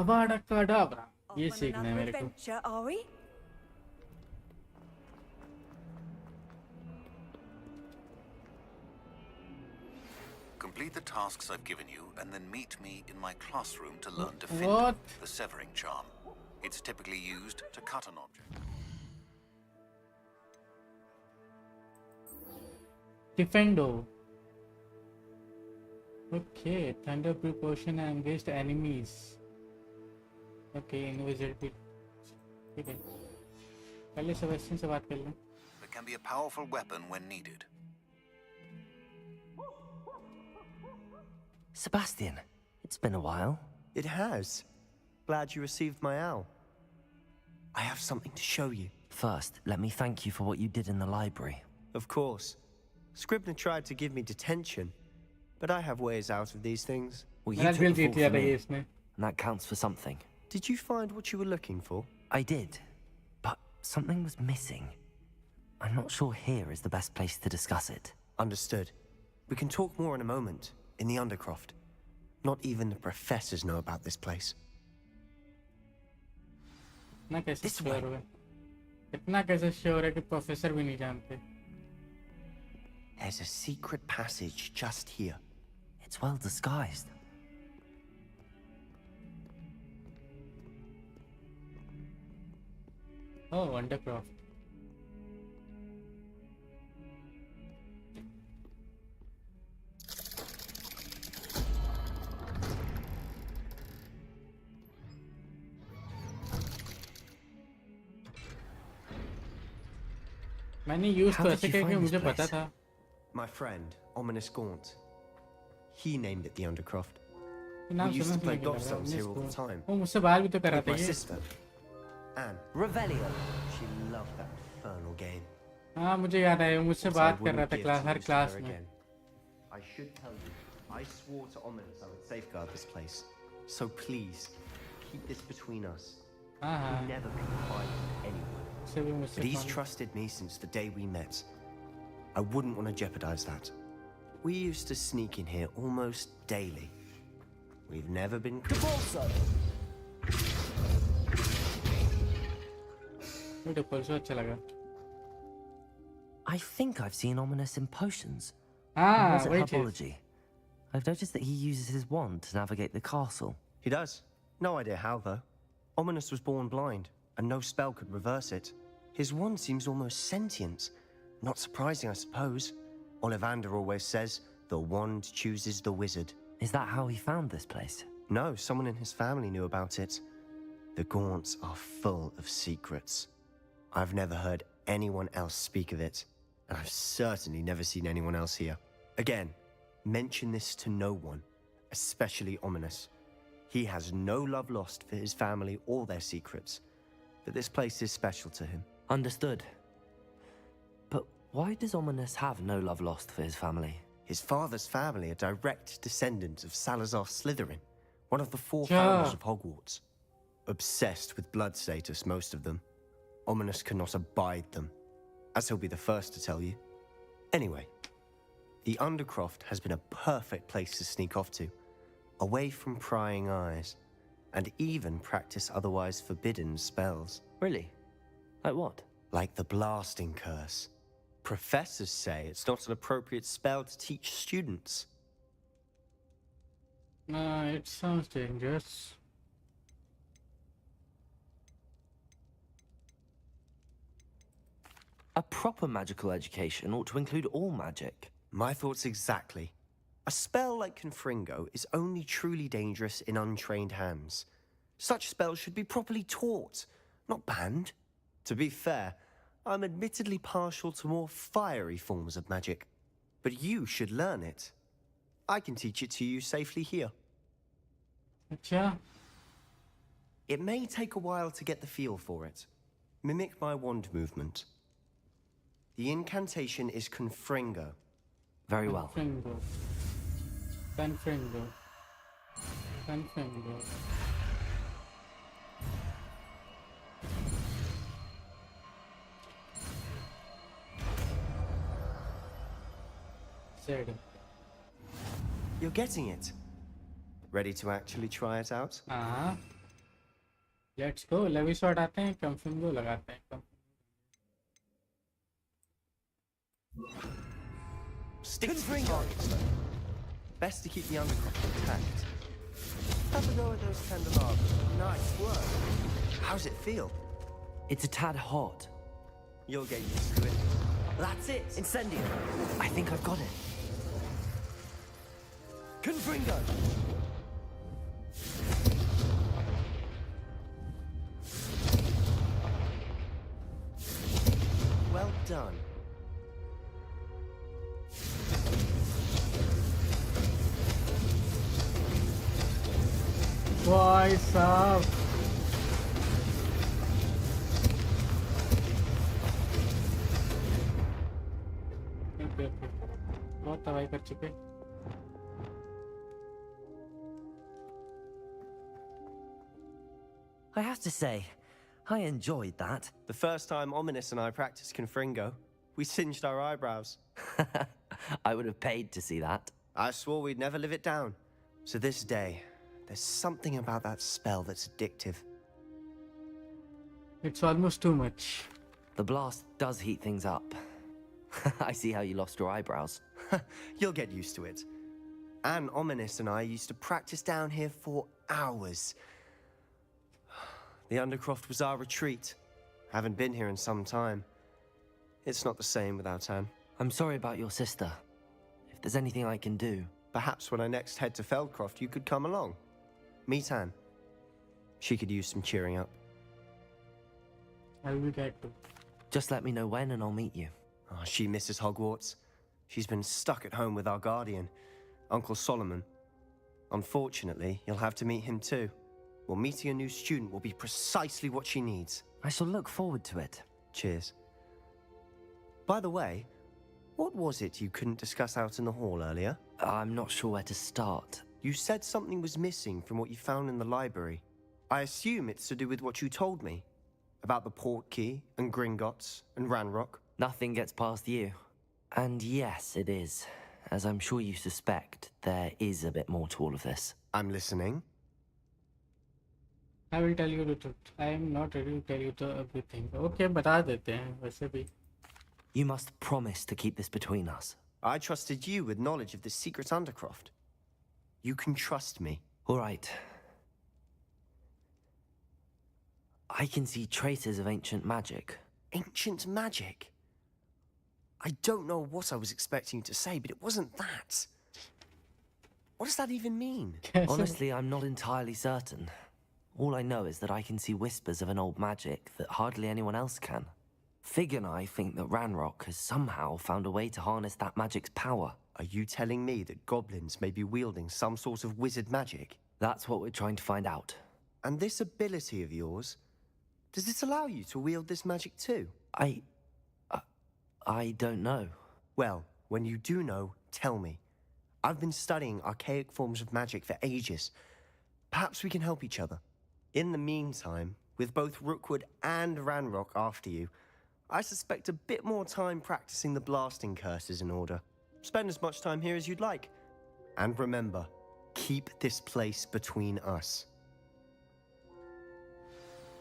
अबाड़ा कडाब्रा ये सीखना है मेरे को Adventure, are we? Complete the tasks I've given you, and then meet me in my classroom to learn to fit What? the severing charm. It's typically used to cut an object. Defendo. Okay, thunder proportion against enemies. Okay, invisibility. ठीक है. पहले Sebastian से बात कर लें. It can be a powerful weapon when needed. Sebastian, it's been a while. It has. Glad you received my owl. I have something to show you. First, let me thank you for what you did in the library. Of course. Scribner tried to give me detention, but I have ways out of these things. Well, you took the fall for me, and that counts for something. Did you find what you were looking for? I did, but something was missing. I'm not sure here is the best place to discuss it. Understood. We can talk more in a moment, in the Undercroft. Not even the professors know about this place. This way. इतना कैसे sure है कि professor भी नहीं जानते? There's a secret passage just here. It's well disguised. Oh, Undercroft. मैंने use तो ऐसे किया कि मुझे पता था. My friend, Ominous Gaunt. He named it the Undercroft. We नाम used to सुनने play से लग gobstones रहा here all है. the time. वो मुझसे बात भी तो कर रहा With था my ये. sister, Anne. Revelio. She loved that infernal game. हाँ मुझे याद आया वो मुझसे Also, I बात कर wouldn't रहा था give class to her use class her में. again. I should tell you, I swore to Ominous I would safeguard this place. So please, keep this between us. हाँ. We never confide in anyone. उससे भी मुझसे But he's कौन- trusted me since the day we met. I wouldn't want to jeopardize that. We used to sneak in here almost daily. We've never been caught. मुझे परसों अच्छा लगा. I think I've seen Ominous in potions. Ah, Was it wait. herbology? I've noticed that he uses his wand to navigate the castle. He does. No idea how, though. Ominous was born blind. and no spell could reverse it. His wand seems almost sentient. Not surprising, I suppose. Ollivander always says, the wand chooses the wizard. Is that how he found this place? No, someone in his family knew about it. The Gaunts are full of secrets. I've never heard anyone else speak of it, and I've certainly never seen anyone else here. Again, mention this to no one, especially Ominous. He has no love lost for his family or their secrets, but this place is special to him. Understood. But why does Ominous have no love lost for his family? His father's family are direct descendants of Salazar Slytherin, one of the 4 Yeah. founders of Hogwarts. Obsessed with blood status, most of them. Ominous cannot abide them, as he'll be the first to tell you. Anyway, the Undercroft has been a perfect place to sneak off to, away from prying eyes, and even practice otherwise forbidden spells. Really? Like what? Like the blasting curse. Professors say it's not an appropriate spell to teach students. It sounds dangerous. A proper magical education ought to include all magic. My thoughts exactly. A spell like Confringo is only truly dangerous in untrained hands. Such spells should be properly taught, not banned. To be fair, I'm admittedly partial to more fiery forms of magic. But you should learn it. I can teach it to you safely here. अच्छा It may take a while to get the feel for it. Mimic my wand movement. The incantation is Confringo. Very well. Confringo. Confringo. Confringo. Said. You're getting it. Ready to actually try it out? हाँ. Let's go. Levi shot आते हैं. Confringo लगाते हैं. Stick to the targets, though. Best to keep the Undercroft intact. Have a go at those candelabras. Nice work. How's it feel? It's a tad hot. You'll get used to it. That's it. Incendio. I think I've got it. Confringo. Well done. भाई साहब बहुत तबाही कर चुके I have to say, I enjoyed that. The first time Ominous and I practiced Confringo, we singed our eyebrows. I would have paid to see that. I swore we'd never live it down. To this day, there's something about that spell that's addictive. It's almost too much. The blast does heat things up. I see how you lost your eyebrows. You'll get used to it. Anne Ominous and I used to practice down here for hours. The Undercroft was our retreat. Haven't been here in some time. It's not the same without Anne. I'm sorry about your sister. If there's anything I can do... Perhaps when I next head to Feldcroft, you could come along. Meet Anne. She could use some cheering up. I'll be glad to. Just let me know when and I'll meet you. Oh, she misses Hogwarts. She's been stuck at home with our guardian, Uncle Solomon. Unfortunately, you'll have to meet him too. Well, meeting a new student will be precisely what she needs. I shall look forward to it. Cheers. By the way, what was it you couldn't discuss out in the hall earlier? I'm not sure where to start. You said something was missing from what you found in the library. I assume it's to do with what you told me. About the Portkey, and Gringotts, and Ranrock. Nothing gets past you. And yes, it is. As I'm sure you suspect, there is a bit more to all of this. I'm listening. I will tell you the truth. I am not ready to tell you everything. Okay, बता देते हैं वैसे भी. You must promise to keep this between us. I trusted you with knowledge of the secret Undercroft. You can trust me. All right. I can see traces of ancient magic. Ancient magic? I don't know what I was expecting you to say, but it wasn't that. What does that even mean? Honestly, I'm not entirely certain. All I know is that I can see whispers of an old magic that hardly anyone else can. Fig and I think that Ranrock has somehow found a way to harness that magic's power. Are you telling me that goblins may be wielding some sort of wizard magic? That's what we're trying to find out. And this ability of yours, does it allow you to wield this magic too? I don't know. Well, when you do know, tell me. I've been studying archaic forms of magic for ages. Perhaps we can help each other. In the meantime, with both Rookwood and Ranrock after you, I suspect a bit more time practicing the blasting curse is in order. Spend as much time here as you'd like. And remember, keep this place between us.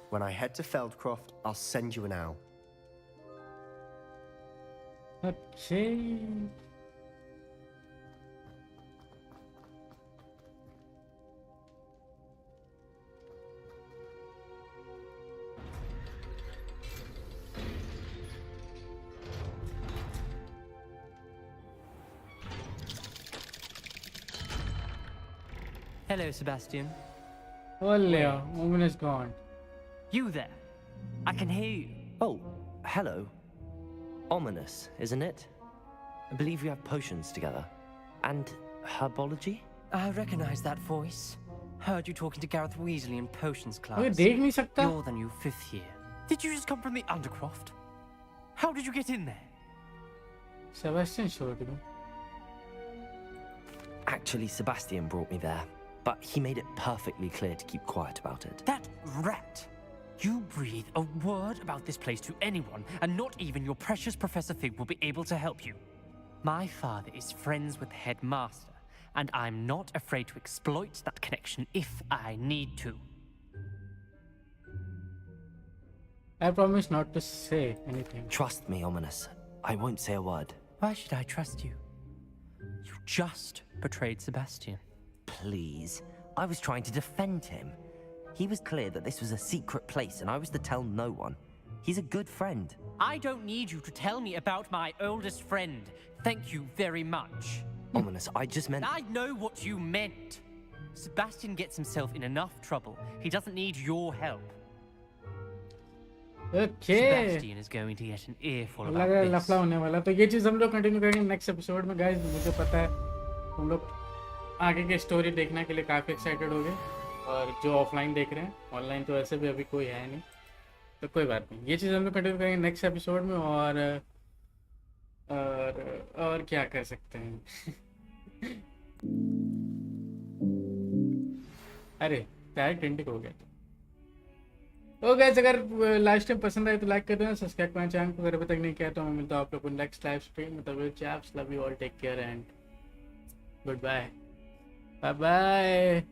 When I head to Feldcroft, I'll send you an owl. Okay. Hello, Sebastian. Oh, Leo, woman is gone. You there? I can hear you. Oh, hello. Ominous, isn't it? I believe we have potions together. And herbology? I recognize that voice. Heard you talking to Gareth Weasley in potions class. मैं देख नहीं सकता. You're the new 5th year. Did you just come from the Undercroft? How did you get in there? Sebastian showed me. Actually, Sebastian brought me there. But he made it perfectly clear to keep quiet about it. That rat! You breathe a word about this place to anyone, and not even your precious Professor Fig will be able to help you. My father is friends with the headmaster, and I'm not afraid to exploit that connection if I need to. I promise not to say anything. Trust me, Ominous. I won't say a word. Why should I trust you? You just betrayed Sebastian. Please. I was trying to defend him. He was clear that this was a secret place and I was to tell no one. He's a good friend. I don't need you to tell me about my oldest friend. Thank you very much. Ominous, I just meant... I know what you meant. Sebastian gets himself in enough trouble. He doesn't need your help. Okay. Sebastian is going to get an earful लग about रहा है this. लफड़ा होने वाला. तो ये चीज़ हम लोग कंटिन्यू करेंगे नेक्स्ट एपिसोड में गाइस. मुझे पता है हम लोग आगे की स्टोरी देखने के लिए काफ़ी एक्साइटेड हो गए. और जो ऑफलाइन देख रहे हैं, ऑनलाइन तो वैसे भी अभी कोई है नहीं, तो कोई बात नहीं. ये चीज़ हम लोग कंटिन्यू करेंगे नेक्स्ट एपिसोड में. और क्या कर सकते हैं. अरे डायरेक्ट एंडिंग हो गया. तो गाइस अगर लास्ट टाइम पसंद आए तो लाइक कर देना, सब्सक्राइब करना चैनल को अगर अभी तक नहीं किया तो मैं मिलता हूँ आप लोग को नेक्स्ट लाइव स्ट्रीम में. तब chaps love you all, take care and good bye. Bye bye.